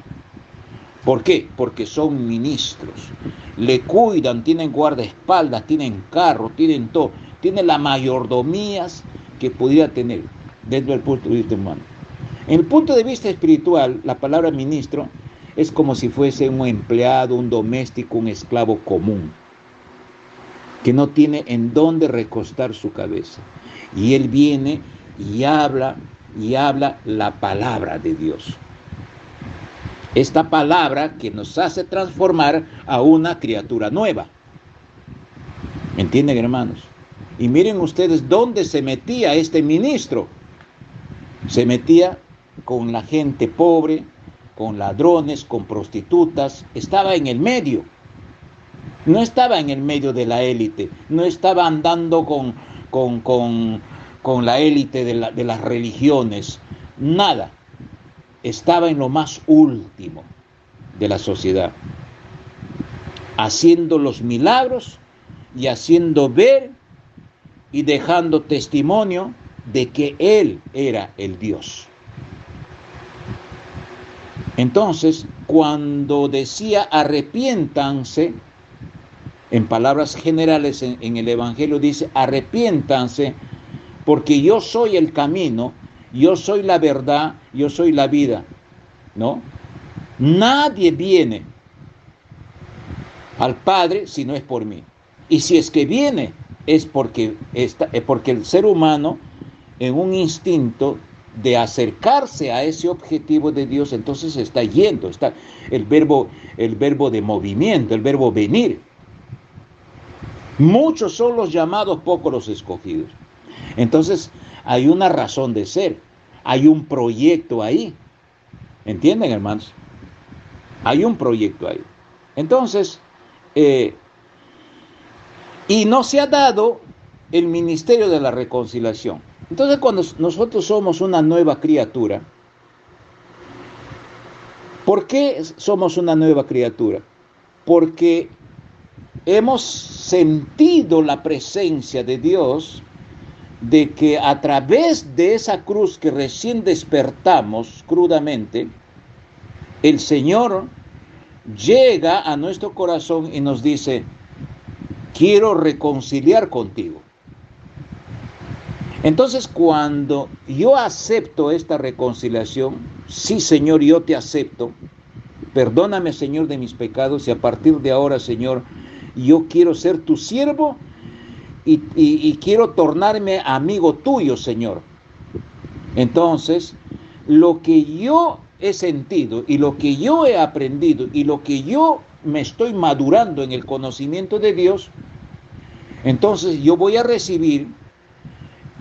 ¿Por qué? Porque son ministros, le cuidan, tienen guardaespaldas, tienen carro, tienen todo, tienen las mayordomías que pudiera tener desde el punto de vista humano. En el punto de vista espiritual, la palabra ministro es como si fuese un empleado, un doméstico, un esclavo común, que no tiene en dónde recostar su cabeza. Y él viene y habla la palabra de Dios. Esta palabra que nos hace transformar a una criatura nueva. ¿Entienden, hermanos? Y miren ustedes dónde se metía este ministro. Se metía con la gente pobre, con ladrones, con prostitutas. Estaba en el medio. No estaba en el medio de la élite. No estaba andando con la élite de las religiones. Nada. Estaba en lo más último de la sociedad, haciendo los milagros y haciendo ver y dejando testimonio de que Él era el Dios. Entonces, cuando decía arrepiéntanse, en palabras generales en el Evangelio dice arrepiéntanse porque yo soy el camino, yo soy la verdad, yo soy la vida, ¿no? Nadie viene al Padre si no es por mí. Y si es que viene, es porque el ser humano, en un instinto de acercarse a ese objetivo de Dios, entonces está yendo, está el verbo de movimiento, el verbo venir. Muchos son los llamados, pocos los escogidos. Entonces, hay una razón de ser, hay un proyecto ahí. ¿Entienden, hermanos? Hay un proyecto ahí. Entonces, y no se ha dado el ministerio de la reconciliación. Entonces, cuando nosotros somos una nueva criatura, ¿por qué somos una nueva criatura? Porque hemos sentido la presencia de Dios, de que a través de esa cruz que recién despertamos crudamente, el Señor llega a nuestro corazón y nos dice, quiero reconciliar contigo. Entonces, cuando yo acepto esta reconciliación, sí, Señor, yo te acepto, perdóname, Señor, de mis pecados, y a partir de ahora, Señor, yo quiero ser tu siervo y quiero tornarme amigo tuyo, Señor. Entonces, lo que yo he sentido y lo que yo he aprendido y lo que yo me estoy madurando en el conocimiento de Dios, entonces yo voy a recibir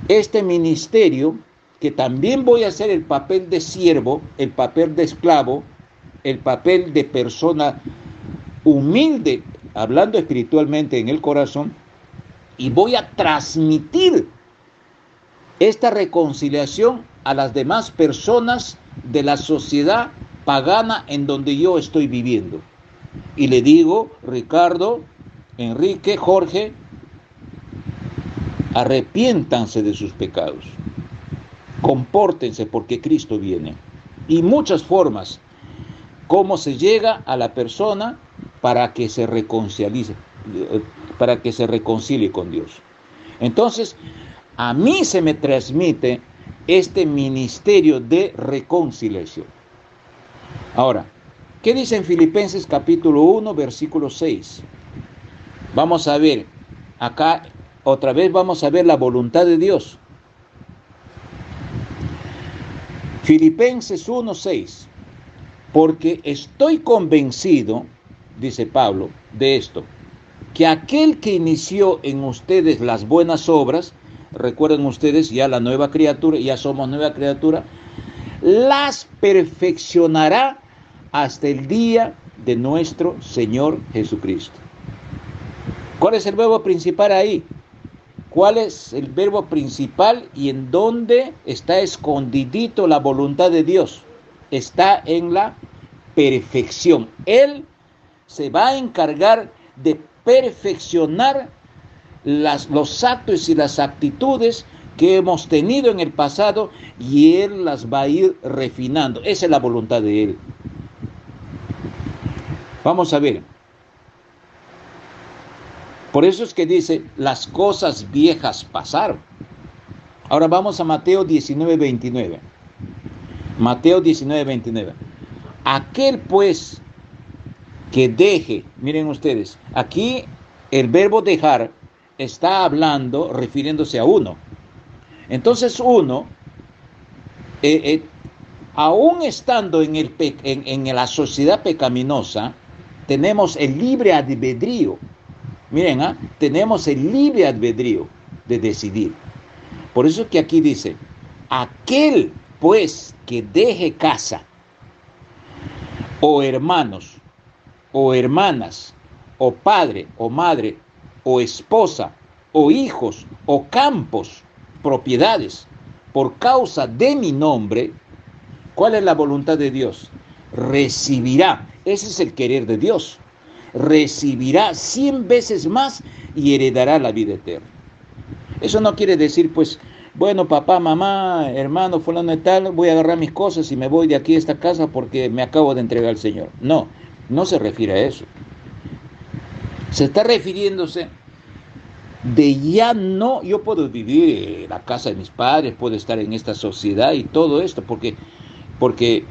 este ministerio, que también voy a hacer el papel de siervo, el papel de esclavo, el papel de persona humilde, hablando espiritualmente en el corazón, y voy a transmitir esta reconciliación a las demás personas de la sociedad pagana en donde yo estoy viviendo. Y le digo, Ricardo, Enrique, Jorge, arrepiéntanse de sus pecados, compórtense porque Cristo viene. Y muchas formas, cómo se llega a la persona para que se reconcilie con Dios. Entonces, a mí se me transmite este ministerio de reconciliación. Ahora, ¿qué dice en Filipenses capítulo 1, versículo 6? Vamos a ver, acá otra vez vamos a ver la voluntad de Dios. Filipenses 1, 6. Porque estoy convencido, dice Pablo, de esto, que aquel que inició en ustedes las buenas obras, recuerden ustedes ya la nueva criatura, ya somos nueva criatura, las perfeccionará hasta el día de nuestro Señor Jesucristo. ¿Cuál es el verbo principal ahí? ¿Cuál es el verbo principal y en dónde está escondidito la voluntad de Dios? Está en la perfección. Él se va a encargar de perfeccionar los actos y las actitudes que hemos tenido en el pasado y Él las va a ir refinando. Esa es la voluntad de Él. Vamos a ver. Por eso es que dice, las cosas viejas pasaron. Ahora vamos a Mateo 19:29. Mateo 19:29. Aquel pues que deje, miren ustedes, aquí el verbo dejar está hablando, refiriéndose a uno. Entonces uno, aún estando en la sociedad pecaminosa, tenemos el libre albedrío. Miren, tenemos el libre albedrío de decidir. Por eso que aquí dice, aquel pues que deje casa, o hermanos, o hermanas, o padre, o madre, o esposa, o hijos, o campos, propiedades, por causa de mi nombre, ¿cuál es la voluntad de Dios? Recibirá, ese es el querer de Dios, recibirá 100 veces más y heredará la vida eterna. Eso no quiere decir, pues, bueno, papá, mamá, hermano, fulano y tal, voy a agarrar mis cosas y me voy de aquí a esta casa porque me acabo de entregar al Señor. No, no se refiere a eso. Se está refiriéndose de ya no, yo puedo vivir en la casa de mis padres, puedo estar en esta sociedad y todo esto, porque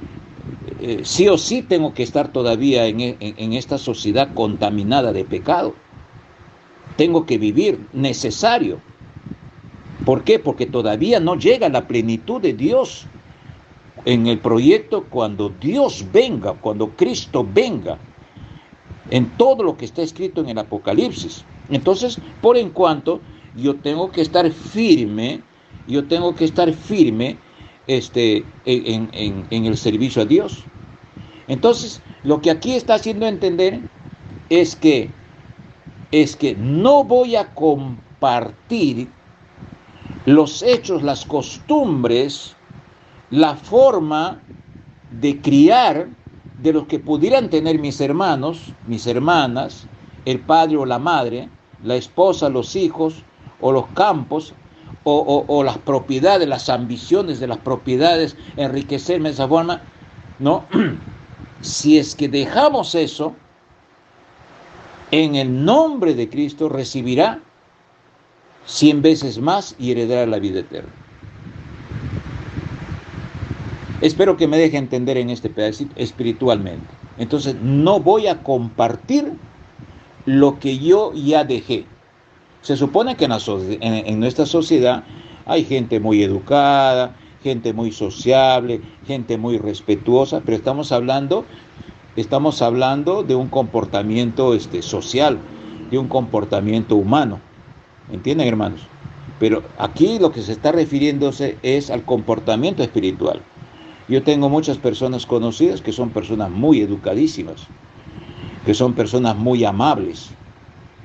sí o sí tengo que estar todavía en esta sociedad contaminada de pecado. Tengo que vivir, necesario. ¿Por qué? Porque todavía no llega la plenitud de Dios en el proyecto cuando Dios venga, cuando Cristo venga, en todo lo que está escrito en el Apocalipsis. Entonces, por en cuanto, yo tengo que estar firme, en el servicio a Dios. Entonces, lo que aquí está haciendo entender es que no voy a compartir los hechos, las costumbres, la forma de criar de los que pudieran tener mis hermanos, mis hermanas, el padre o la madre, la esposa, los hijos o los campos o las propiedades, las ambiciones de las propiedades, enriquecerme de esa forma, ¿no? Si es que dejamos eso, en el nombre de Cristo recibirá 100 veces más y heredará la vida eterna. Espero que me deje entender en este pedacito espiritualmente. Entonces, no voy a compartir lo que yo ya dejé. Se supone que en nuestra sociedad hay gente muy educada, gente muy sociable, gente muy respetuosa, pero estamos hablando de un comportamiento social, de un comportamiento humano. ¿Entienden, hermanos? Pero aquí lo que se está refiriéndose es al comportamiento espiritual. Yo tengo muchas personas conocidas que son personas muy educadísimas, que son personas muy amables,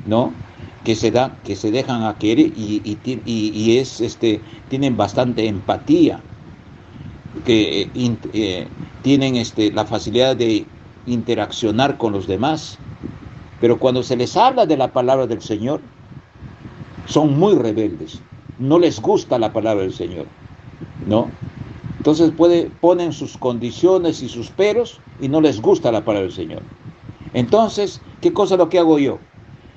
¿no? Que se dejan a querer y tienen bastante empatía, que tienen la facilidad de interaccionar con los demás. Pero cuando se les habla de la palabra del Señor, son muy rebeldes, no les gusta la palabra del Señor, ¿no? Entonces ponen sus condiciones y sus peros y no les gusta la palabra del Señor. Entonces, ¿qué cosa es lo que hago yo?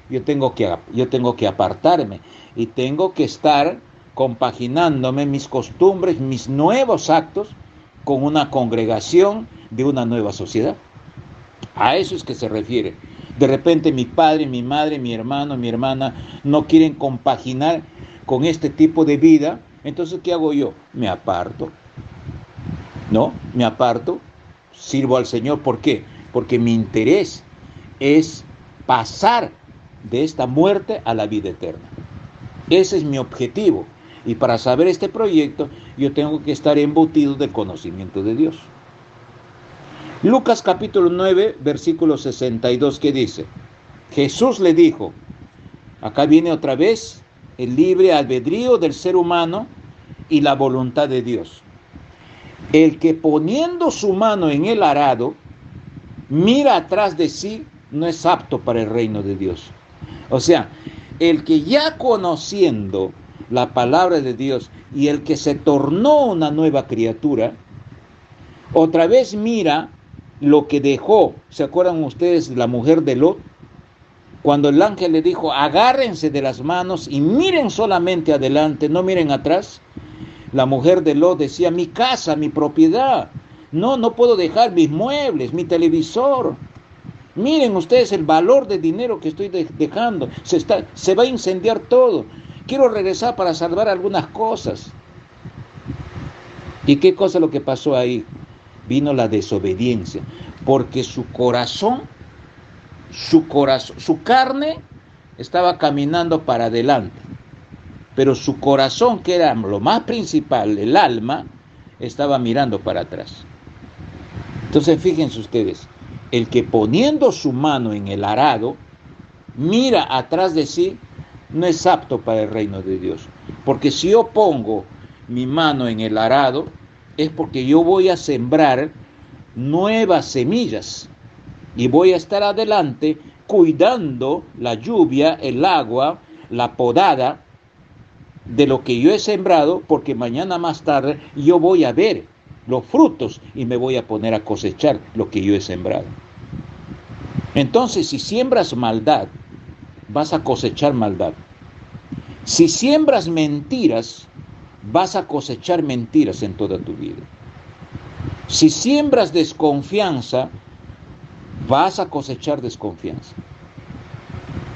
Yo tengo que apartarme y tengo que estar compaginándome mis costumbres, mis nuevos actos con una congregación de una nueva sociedad. A eso es que se refiere. De repente mi padre, mi madre, mi hermano, mi hermana no quieren compaginar con este tipo de vida. Entonces, ¿qué hago yo? Me aparto. ¿No? Me aparto, sirvo al Señor. ¿Por qué? Porque mi interés es pasar de esta muerte a la vida eterna. Ese es mi objetivo. Y para saber este proyecto, yo tengo que estar embutido del conocimiento de Dios. Lucas capítulo 9, versículo 62, ¿qué dice? Jesús le dijo, acá viene otra vez el libre albedrío del ser humano y la voluntad de Dios. El que poniendo su mano en el arado, mira atrás de sí, no es apto para el reino de Dios. O sea, el que ya conociendo la palabra de Dios, y el que se tornó una nueva criatura, otra vez mira lo que dejó. ¿Se acuerdan ustedes de la mujer de Lot? Cuando el ángel le dijo, agárrense de las manos y miren solamente adelante, no miren atrás. La mujer de Lot decía, mi casa, mi propiedad. No puedo dejar mis muebles, mi televisor. Miren ustedes el valor de dinero que estoy dejando. Se va a incendiar todo. Quiero regresar para salvar algunas cosas. ¿Y qué cosa es lo que pasó ahí? Vino la desobediencia. Porque su carne estaba caminando para adelante. Pero su corazón, que era lo más principal, el alma, estaba mirando para atrás. Entonces fíjense ustedes, el que poniendo su mano en el arado, mira atrás de sí, no es apto para el reino de Dios. Porque si yo pongo mi mano en el arado, es porque yo voy a sembrar nuevas semillas y voy a estar adelante cuidando la lluvia, el agua, la podada de lo que yo he sembrado, porque mañana más tarde yo voy a ver los frutos y me voy a poner a cosechar lo que yo he sembrado. Entonces, si siembras maldad, vas a cosechar maldad. Si siembras mentiras, vas a cosechar mentiras en toda tu vida. Si siembras desconfianza, vas a cosechar desconfianza.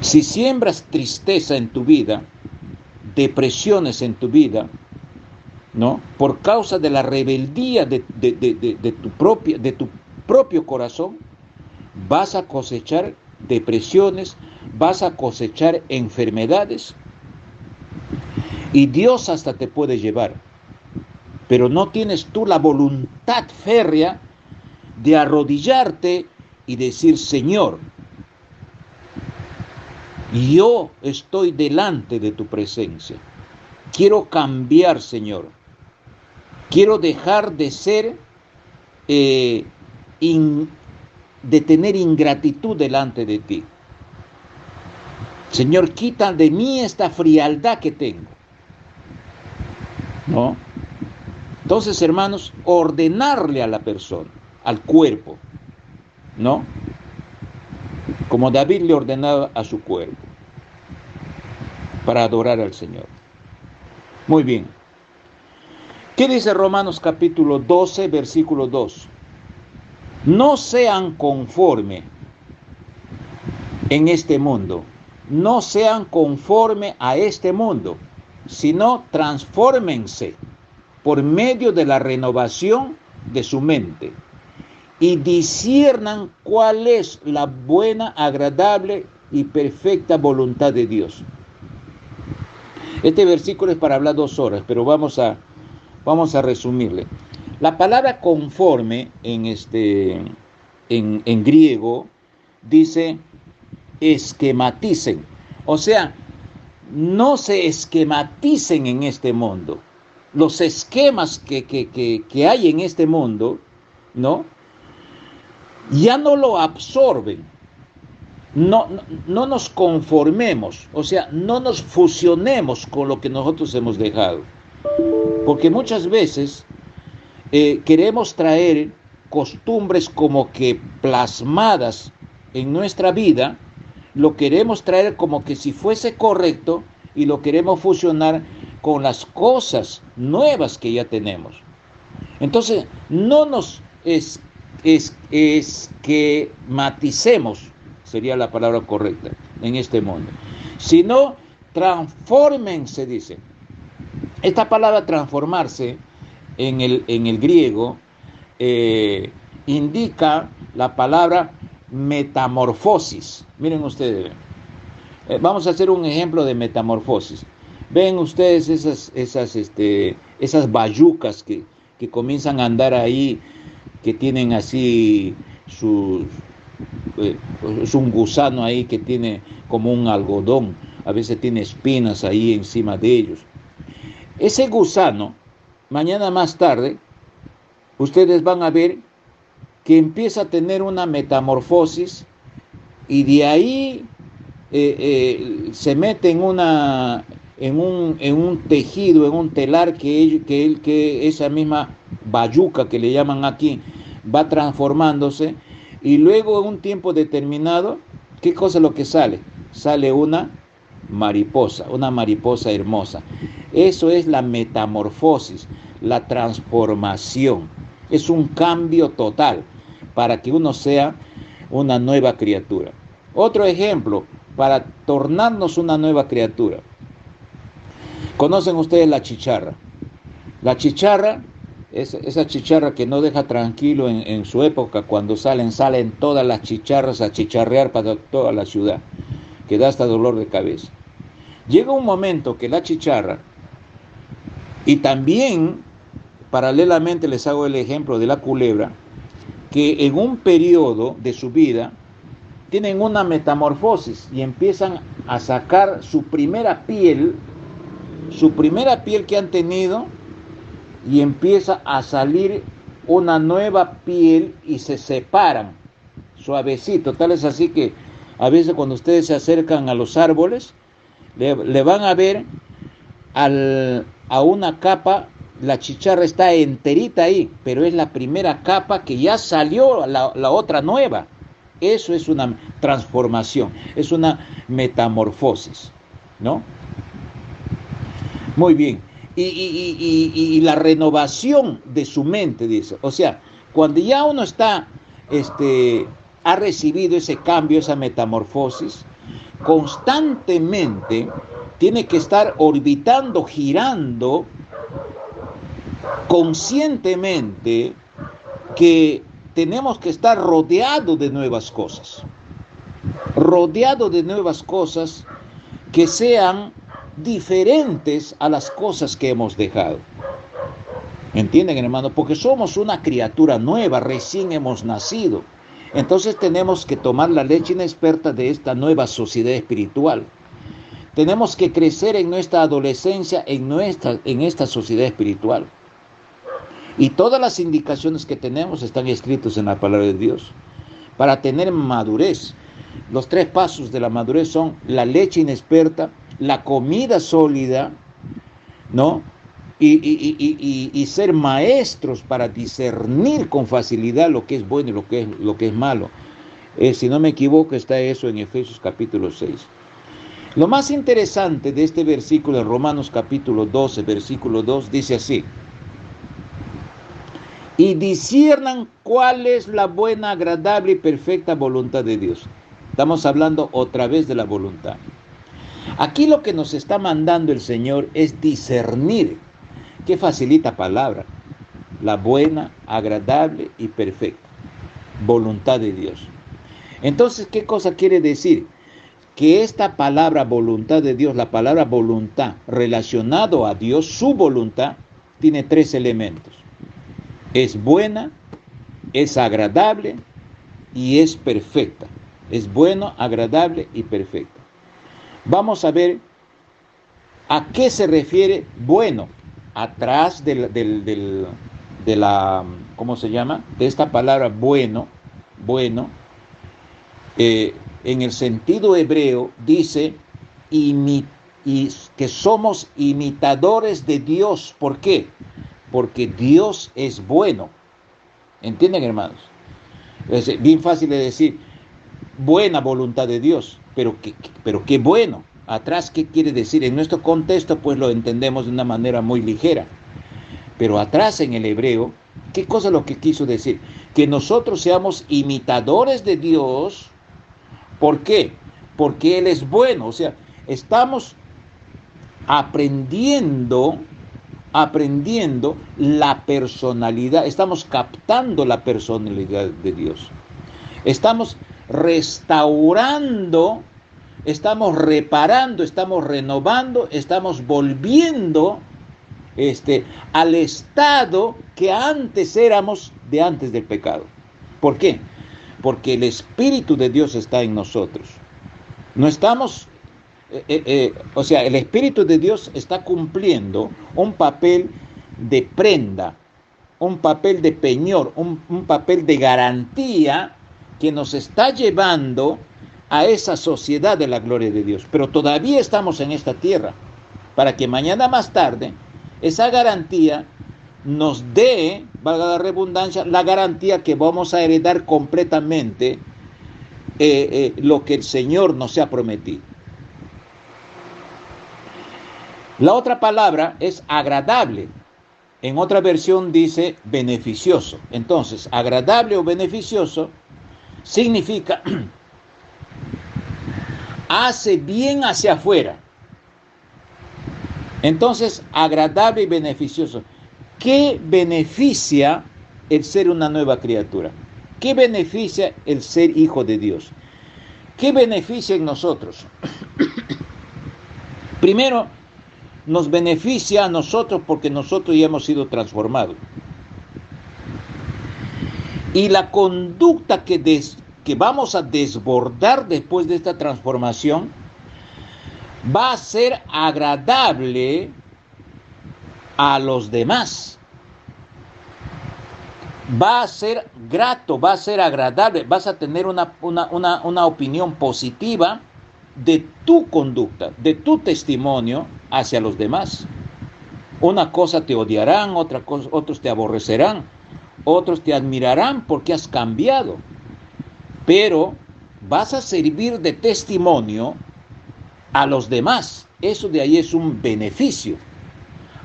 Si siembras tristeza en tu vida, depresiones en tu vida, ¿no? Por causa de la rebeldía de tu propio corazón, vas a cosechar depresiones, vas a cosechar enfermedades, y Dios hasta te puede llevar, pero no tienes tú la voluntad férrea de arrodillarte y decir, Señor, yo estoy delante de tu presencia. Quiero cambiar, Señor. Quiero dejar de ser, de tener ingratitud delante de ti. Señor, quita de mí esta frialdad que tengo. ¿No? Entonces, hermanos, ordenarle a la persona, al cuerpo, ¿no? Como David le ordenaba a su cuerpo, para adorar al Señor. Muy bien. ¿Qué dice Romanos capítulo 12, versículo 2? No sean conforme en este mundo, no sean conforme a este mundo, sino transfórmense por medio de la renovación de su mente y disciernan cuál es la buena, agradable y perfecta voluntad de Dios. Este versículo es para hablar 2 horas, pero vamos a resumirle. La palabra conforme en griego dice esquematicen, o sea, no se esquematicen en este mundo. Los esquemas que hay en este mundo, ¿no? Ya no lo absorben. No nos conformemos, o sea, no nos fusionemos con lo que nosotros hemos dejado. Porque muchas veces queremos traer costumbres como que plasmadas en nuestra vida, lo queremos traer como que si fuese correcto y lo queremos fusionar con las cosas nuevas que ya tenemos. Entonces, no nos esquematicemos, sería la palabra correcta, en este mundo, sino transfórmense, dice. Esta palabra transformarse en el griego indica la palabra metamorfosis. Miren ustedes, vamos a hacer un ejemplo de metamorfosis. Ven ustedes esas bayucas que comienzan a andar ahí, que tienen así es un gusano ahí que tiene como un algodón, a veces tiene espinas ahí encima de ellos. Ese gusano, mañana más tarde, ustedes van a ver que empieza a tener una metamorfosis y de ahí se mete en una en un tejido, en un telar que esa misma bayuca que le llaman aquí va transformándose, y luego en un tiempo determinado, ¿qué cosa es lo que sale? Sale una mariposa hermosa. Eso es la metamorfosis, la transformación. Es un cambio total para que uno sea una nueva criatura. Otro ejemplo, para tornarnos una nueva criatura. ¿Conocen ustedes la chicharra? La chicharra es esa chicharra que no deja tranquilo en su época. Cuando salen todas las chicharras a chicharrear para toda la ciudad, que da hasta dolor de cabeza. Llega un momento que la chicharra, y también paralelamente les hago el ejemplo de la culebra, que en un periodo de su vida tienen una metamorfosis y empiezan a sacar su primera piel que han tenido, y empieza a salir una nueva piel y se separan suavecito. Tal es así que a veces cuando ustedes se acercan a los árboles, le van a ver a una capa, la chicharra está enterita ahí, pero es la primera capa que ya salió la otra nueva. Eso es una transformación, es una metamorfosis, ¿no? Muy bien. Y la renovación de su mente, dice. O sea, cuando ya uno ha recibido ese cambio, esa metamorfosis, constantemente tiene que estar orbitando, girando, conscientemente, que tenemos que estar rodeados de nuevas cosas. Rodeados de nuevas cosas que sean diferentes a las cosas que hemos dejado. ¿Entienden, hermano? Porque somos una criatura nueva, recién hemos nacido. Entonces tenemos que tomar la leche inexperta de esta nueva sociedad espiritual. Tenemos que crecer en nuestra adolescencia, en esta sociedad espiritual. Y todas las indicaciones que tenemos están escritas en la palabra de Dios. Para tener madurez, los 3 pasos de la madurez son la leche inexperta, la comida sólida, ¿no? Y ser maestros para discernir con facilidad lo que es bueno y lo que es malo. Si no me equivoco, está eso en Efesios capítulo 6. Lo más interesante de este versículo en Romanos capítulo 12, versículo 2, dice así: y disciernan cuál es la buena, agradable y perfecta voluntad de Dios. Estamos hablando otra vez de la voluntad. Aquí lo que nos está mandando el Señor es discernir. Qué facilita palabra. La buena, agradable y perfecta voluntad de Dios. Entonces, ¿qué cosa quiere decir? Que esta palabra voluntad de Dios, la palabra voluntad relacionado a Dios, su voluntad, tiene 3 elementos. Es buena, es agradable y es perfecta. Es bueno, agradable y perfecta. Vamos a ver a qué se refiere bueno. Atrás de la, ¿cómo se llama? De esta palabra bueno, en el sentido hebreo dice que somos imitadores de Dios. ¿Por qué? Porque Dios es bueno. ¿Entienden, hermanos? Es bien fácil de decir buena voluntad de Dios, pero qué bueno. Atrás, ¿qué quiere decir? En nuestro contexto, pues lo entendemos de una manera muy ligera. Pero atrás en el hebreo, ¿qué cosa es lo que quiso decir? Que nosotros seamos imitadores de Dios. ¿Por qué? Porque Él es bueno. O sea, estamos aprendiendo la personalidad, estamos captando la personalidad de Dios. Estamos restaurando, estamos reparando, estamos renovando, estamos volviendo al estado que antes éramos de antes del pecado. ¿Por qué? Porque el Espíritu de Dios está en nosotros. No estamos, o sea, el Espíritu de Dios está cumpliendo un papel de prenda, un papel de peñor, un papel de garantía que nos está llevando a esa sociedad de la gloria de Dios. Pero todavía estamos en esta tierra. para que mañana más tarde esa garantía nos dé, valga la redundancia, la garantía que vamos a heredar completamente lo que el Señor nos ha prometido. La otra palabra es agradable. En otra versión dice beneficioso. Entonces, agradable o beneficioso significa hace bien hacia afuera. Entonces, agradable y beneficioso. ¿Qué beneficia el ser una nueva criatura? ¿Qué beneficia el ser hijo de Dios? ¿Qué beneficia en nosotros? Primero, nos beneficia a nosotros porque nosotros ya hemos sido transformados. Y la conducta que vamos a desbordar después de esta transformación va a ser agradable a los demás. Va a ser grato, va a ser agradable, vas a tener una opinión positiva de tu conducta, de tu testimonio hacia los demás. Una cosa te odiarán, otros te aborrecerán, otros te admirarán porque has cambiado. Pero vas a servir de testimonio a los demás. Eso de ahí es un beneficio.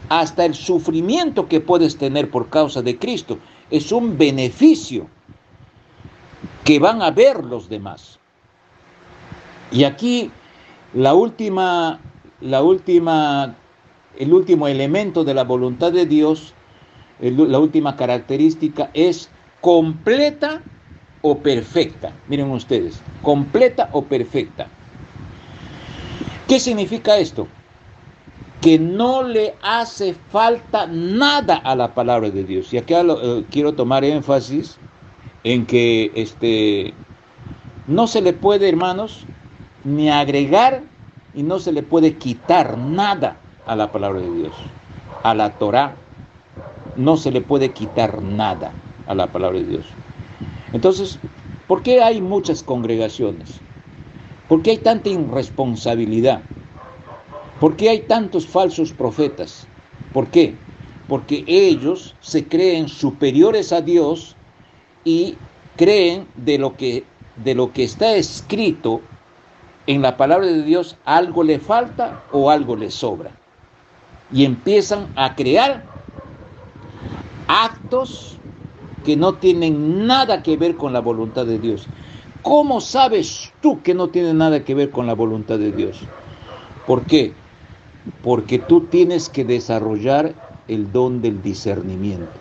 Hasta el sufrimiento que puedes tener por causa de Cristo es un beneficio que van a ver los demás. Y aquí el último elemento de la voluntad de Dios, la última característica es completa o perfecta. Miren ustedes, completa o perfecta. ¿Qué significa esto? Que no le hace falta nada a la palabra de Dios. Y acá quiero tomar énfasis en que no se le puede, hermanos, ni agregar y no se le puede quitar nada a la palabra de Dios. A la Torá no se le puede quitar nada a la palabra de Dios. Entonces, ¿por qué hay muchas congregaciones? ¿Por qué hay tanta irresponsabilidad? ¿Por qué hay tantos falsos profetas? ¿Por qué? Porque ellos se creen superiores a Dios y creen de lo que está escrito en la palabra de Dios, algo le falta o algo le sobra. Y empiezan a crear actos que no tienen nada que ver con la voluntad de Dios. ¿Cómo sabes tú que no tiene nada que ver con la voluntad de Dios? ¿Por qué? Porque tú tienes que desarrollar el don del discernimiento.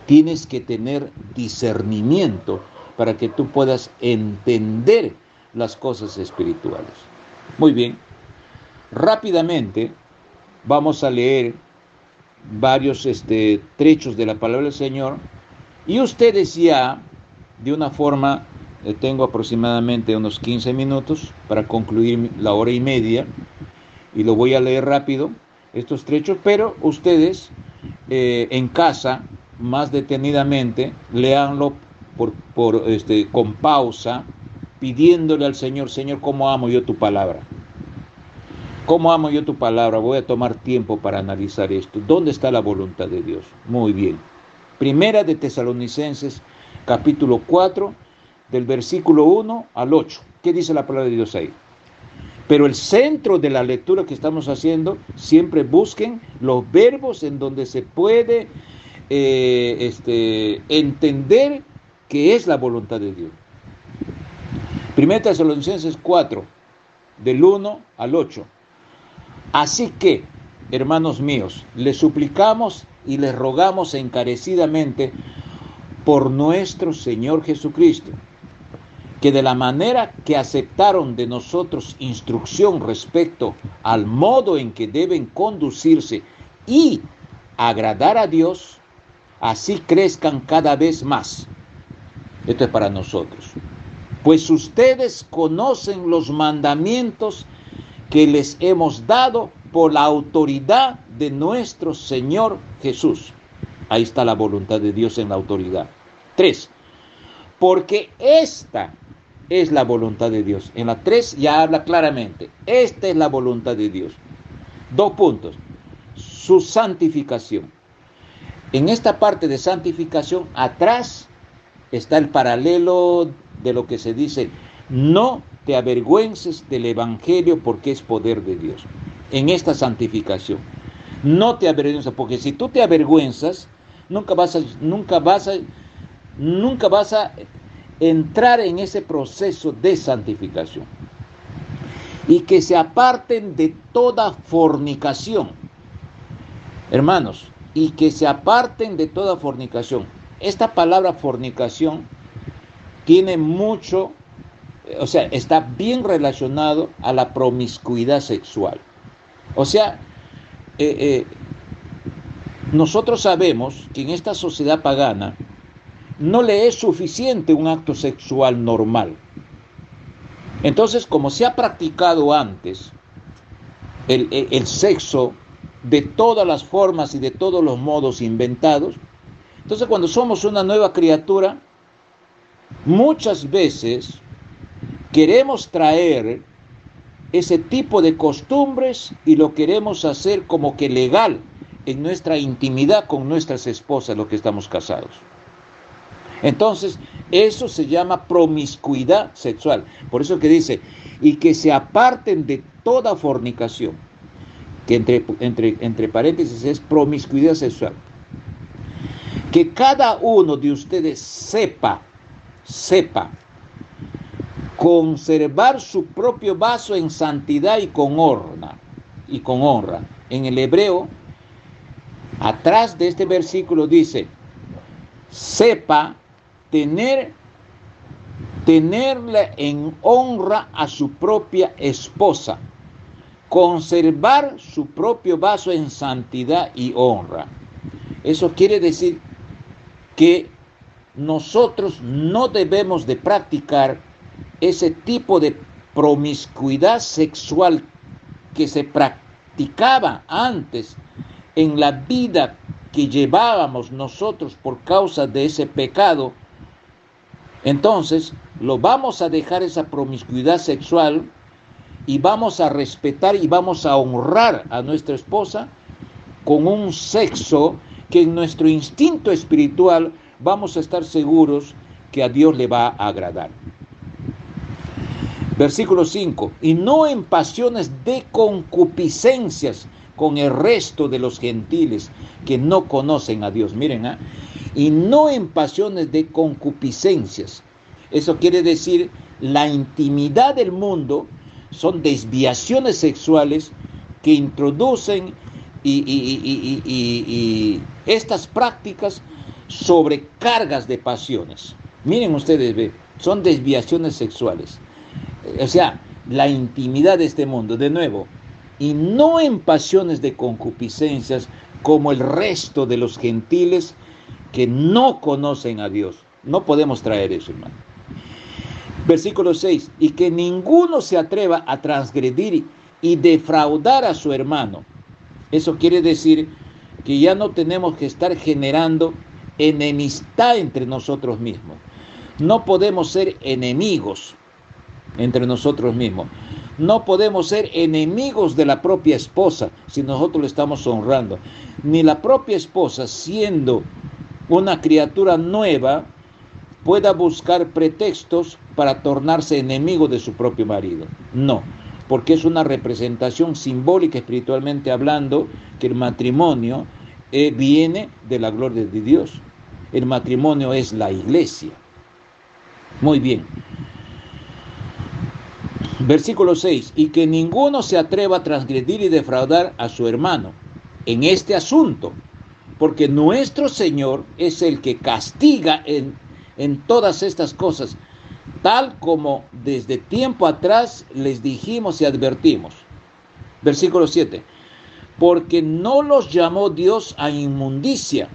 Tienes que tener discernimiento para que tú puedas entender las cosas espirituales. Muy bien, rápidamente vamos a leer varios trechos de la palabra del Señor y ustedes ya, de una forma, tengo aproximadamente unos 15 minutos para concluir la hora y media y lo voy a leer rápido, estos trechos, pero ustedes en casa, más detenidamente, léanlo con pausa, pidiéndole al Señor, Señor, ¿cómo amo yo tu palabra? ¿Cómo amo yo tu palabra? Voy a tomar tiempo para analizar esto. ¿Dónde está la voluntad de Dios? Muy bien. Primera de Tesalonicenses, capítulo 4, del versículo 1 al 8. ¿Qué dice la palabra de Dios ahí? Pero el centro de la lectura que estamos haciendo, siempre busquen los verbos en donde se puede entender qué es la voluntad de Dios. Primera de Tesalonicenses 4, del 1 al 8. Así que, hermanos míos, les suplicamos y les rogamos encarecidamente por nuestro Señor Jesucristo, que de la manera que aceptaron de nosotros instrucción respecto al modo en que deben conducirse y agradar a Dios, así crezcan cada vez más. Esto es para nosotros. Pues ustedes conocen los mandamientos que les hemos dado por la autoridad de nuestro Señor Jesús. Ahí está la voluntad de Dios en la autoridad. 3. Porque esta es la voluntad de Dios. En la 3 ya habla claramente. Esta es la voluntad de Dios. 2 puntos. Su santificación. En esta parte de santificación, atrás está el paralelo de lo que se dice: no te avergüences del evangelio porque es poder de Dios. En esta santificación, no te avergüences, porque si tú te avergüenzas, nunca vas a entrar en ese proceso de santificación. Y que se aparten de toda fornicación. Hermanos, y que se aparten de toda fornicación. Esta palabra fornicación tiene mucho, está bien relacionado a la promiscuidad sexual. Nosotros sabemos que en esta sociedad pagana no le es suficiente un acto sexual normal. Entonces, como se ha practicado antes el sexo de todas las formas y de todos los modos inventados, entonces cuando somos una nueva criatura, muchas veces queremos traer ese tipo de costumbres y lo queremos hacer como que legal en nuestra intimidad con nuestras esposas, los que estamos casados. Entonces, eso se llama promiscuidad sexual. Por eso que dice, y que se aparten de toda fornicación, que entre paréntesis es promiscuidad sexual. Que cada uno de ustedes sepa conservar su propio vaso en santidad y con honra. En el hebreo, atrás de este versículo dice, sepa tenerla en honra a su propia esposa, conservar su propio vaso en santidad y honra. Eso quiere decir que nosotros no debemos de practicar ese tipo de promiscuidad sexual que se practicaba antes en la vida que llevábamos nosotros por causa de ese pecado. Entonces, lo vamos a dejar esa promiscuidad sexual y vamos a respetar y vamos a honrar a nuestra esposa con un sexo que en nuestro instinto espiritual vamos a estar seguros que a Dios le va a agradar. Versículo 5, y no en pasiones de concupiscencias con el resto de los gentiles que no conocen a Dios. Miren, y no en pasiones de concupiscencias. Eso quiere decir, la intimidad del mundo son desviaciones sexuales que introducen y estas prácticas sobrecargas de pasiones. Miren ustedes, son desviaciones sexuales. La intimidad de este mundo, de nuevo, y no en pasiones de concupiscencias como el resto de los gentiles que no conocen a Dios. No podemos traer eso, hermano. Versículo 6, y que ninguno se atreva a transgredir y defraudar a su hermano. Eso quiere decir que ya no tenemos que estar generando enemistad entre nosotros mismos. No podemos ser enemigos entre nosotros mismos. No podemos ser enemigos de la propia esposa si nosotros le estamos honrando. Ni la propia esposa, siendo una criatura nueva, pueda buscar pretextos para tornarse enemigo de su propio marido. No, porque es una representación simbólica, espiritualmente hablando, que el matrimonio viene de la gloria de Dios. El matrimonio es la iglesia. Muy bien. Versículo 6, y que ninguno se atreva a transgredir y defraudar a su hermano en este asunto, porque nuestro Señor es el que castiga en todas estas cosas, tal como desde tiempo atrás les dijimos y advertimos. Versículo 7, porque no los llamó Dios a inmundicia,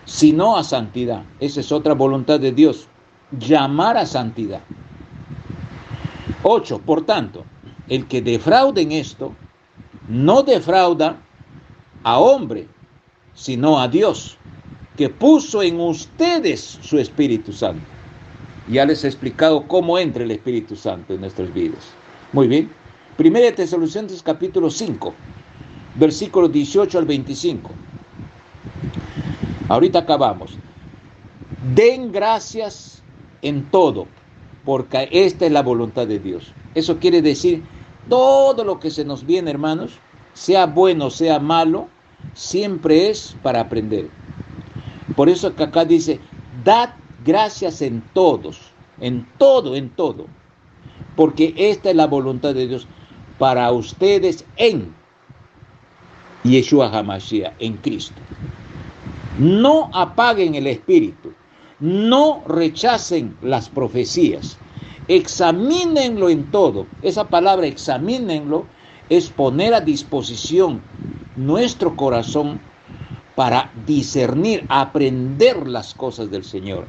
sino a santidad. Esa es otra voluntad de Dios, llamar a santidad. 8, por tanto, el que defraude en esto, no defrauda a hombre, sino a Dios, que puso en ustedes su Espíritu Santo. Ya les he explicado cómo entra el Espíritu Santo en nuestras vidas. Muy bien. 1 Tesalonicenses capítulo 5. versículos 18 al 25. Ahorita acabamos. Den gracias en todo, porque esta es la voluntad de Dios. Eso quiere decir, todo lo que se nos viene, hermanos, sea bueno, sea malo, siempre es para aprender. Por eso que acá dice, dad gracias en todos, en todo, porque esta es la voluntad de Dios para ustedes en Yeshua HaMashiach, en Cristo. No apaguen el espíritu, no rechacen las profecías, examínenlo en todo. Esa palabra examínenlo es poner a disposición nuestro corazón para discernir, aprender las cosas del Señor,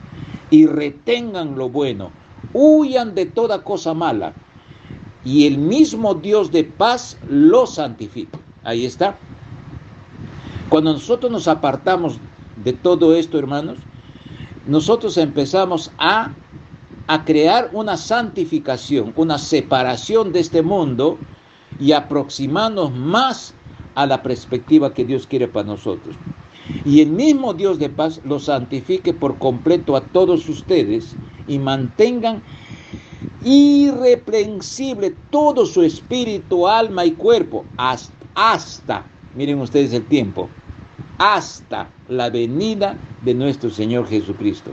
y retengan lo bueno, huyan de toda cosa mala, y el mismo Dios de paz los santifique. Ahí está. Cuando nosotros nos apartamos de todo esto, hermanos, nosotros empezamos a crear una santificación, una separación de este mundo y aproximarnos más a la perspectiva que Dios quiere para nosotros. Y el mismo Dios de paz los santifique por completo a todos ustedes y mantengan irreprensible todo su espíritu, alma y cuerpo hasta, miren ustedes el tiempo, hasta la venida de nuestro Señor Jesucristo.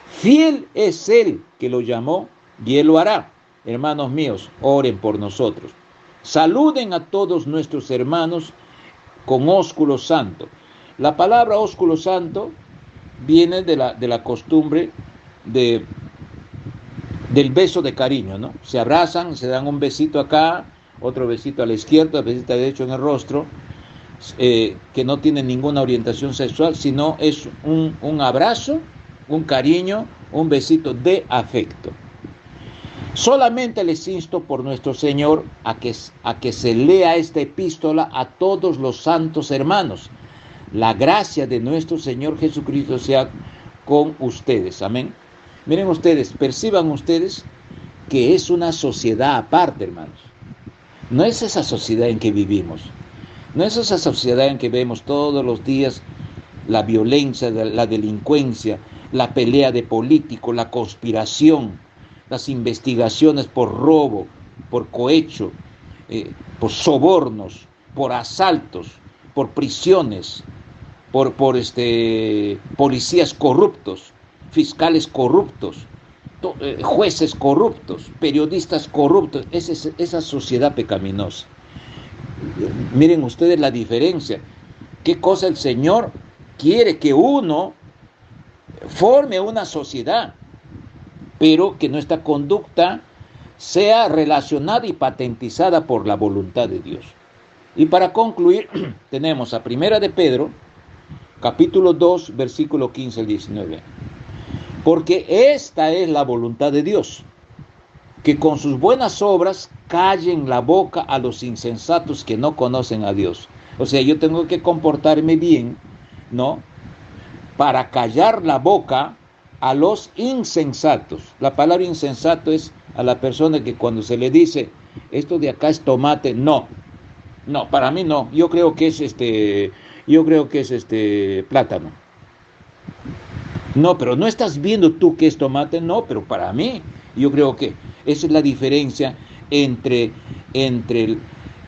Fiel es Él que lo llamó y Él lo hará. Hermanos míos, oren por nosotros. Saluden a todos nuestros hermanos con ósculo santo. La palabra ósculo santo viene de la costumbre del beso de cariño, ¿no? Se abrazan, se dan un besito acá, otro besito a la izquierda, otro besito derecho en el rostro, que no tiene ninguna orientación sexual, sino es un abrazo, un cariño, un besito de afecto. Solamente les insto por nuestro Señor a que se lea esta epístola a todos los santos hermanos. La gracia de nuestro Señor Jesucristo sea con ustedes. Amén. Miren ustedes, perciban ustedes que es una sociedad aparte, hermanos. No es esa sociedad en que vivimos. No es esa sociedad en que vemos todos los días la violencia, la delincuencia, la pelea de políticos, la conspiración, las investigaciones por robo, por cohecho, por sobornos, por asaltos, por prisiones, por policías corruptos, fiscales corruptos, jueces corruptos, periodistas corruptos. Esa sociedad pecaminosa. Miren ustedes la diferencia. ¿Qué cosa el Señor quiere? Que uno forme una sociedad, pero que nuestra conducta sea relacionada y patentizada por la voluntad de Dios. Y para concluir, tenemos a Primera de Pedro, capítulo 2, versículo 15 al 19. Porque esta es la voluntad de Dios, que con sus buenas obras callen la boca a los insensatos que no conocen a Dios. O sea, yo tengo que comportarme bien, ¿no? Para callar la boca a los insensatos. La palabra insensato es a la persona que cuando se le dice, esto de acá es tomate, no, para mí no, yo creo que es plátano. No, pero no estás viendo tú que es tomate, no, pero para mí, yo creo que esa es la diferencia entre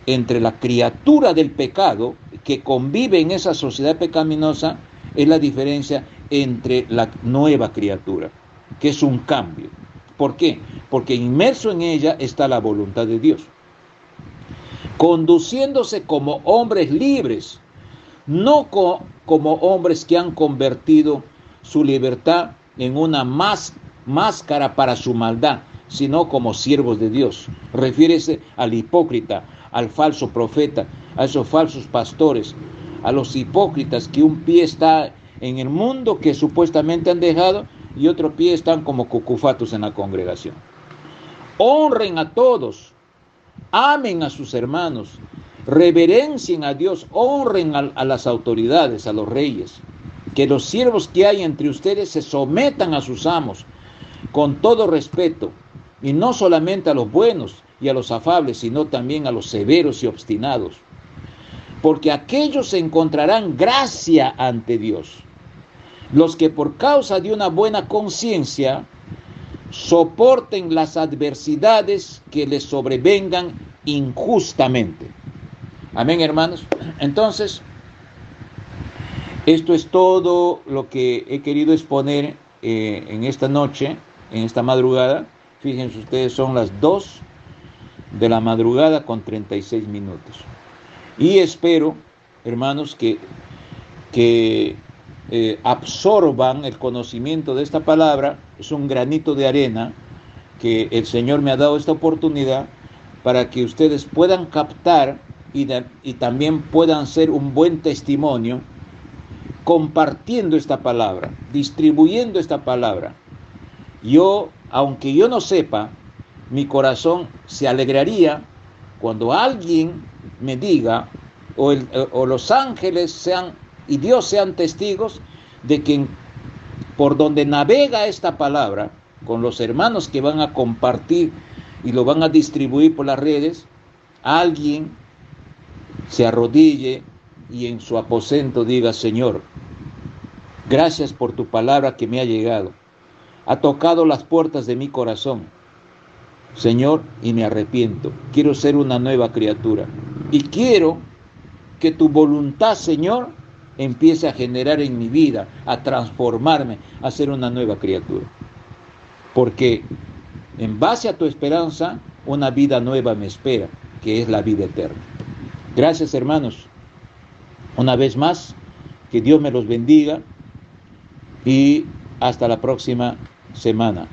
la criatura del pecado que convive en esa sociedad pecaminosa, es la diferencia entre la nueva criatura, que es un cambio. ¿Por qué? Porque inmerso en ella está la voluntad de Dios. Conduciéndose como hombres libres, no como hombres que han convertido su libertad en una máscara para su maldad, sino como siervos de Dios. Refiérese al hipócrita, al falso profeta, a esos falsos pastores, a los hipócritas que un pie está en el mundo que supuestamente han dejado y otro pie están como cucufatos en la congregación. Honren a todos, amen a sus hermanos, reverencien a Dios, honren a las autoridades, a los reyes. Que los siervos que hay entre ustedes se sometan a sus amos con todo respeto, y no solamente a los buenos y a los afables, sino también a los severos y obstinados. porque aquellos encontrarán gracia ante Dios, los que por causa de una buena conciencia soporten las adversidades que les sobrevengan injustamente. Amén, hermanos. Entonces, esto es todo lo que he querido exponer en esta noche, en esta madrugada. Fíjense ustedes, son las 2 de la madrugada con 36 minutos. Y espero, hermanos, que absorban el conocimiento de esta palabra. Es un granito de arena que el Señor me ha dado esta oportunidad para que ustedes puedan captar y también puedan ser un buen testimonio compartiendo esta palabra, distribuyendo esta palabra. Aunque yo no sepa, mi corazón se alegraría cuando alguien me diga, o los ángeles y Dios sean testigos de que por donde navega esta palabra, con los hermanos que van a compartir y lo van a distribuir por las redes, alguien se arrodille y en su aposento diga: Señor, gracias por tu palabra que me ha llegado. Ha tocado las puertas de mi corazón, Señor, y me arrepiento. Quiero ser una nueva criatura. Y quiero que tu voluntad, Señor, empiece a generar en mi vida, a transformarme, a ser una nueva criatura. Porque en base a tu esperanza, una vida nueva me espera, que es la vida eterna. Gracias, hermanos. Una vez más, que Dios me los bendiga y hasta la próxima semana.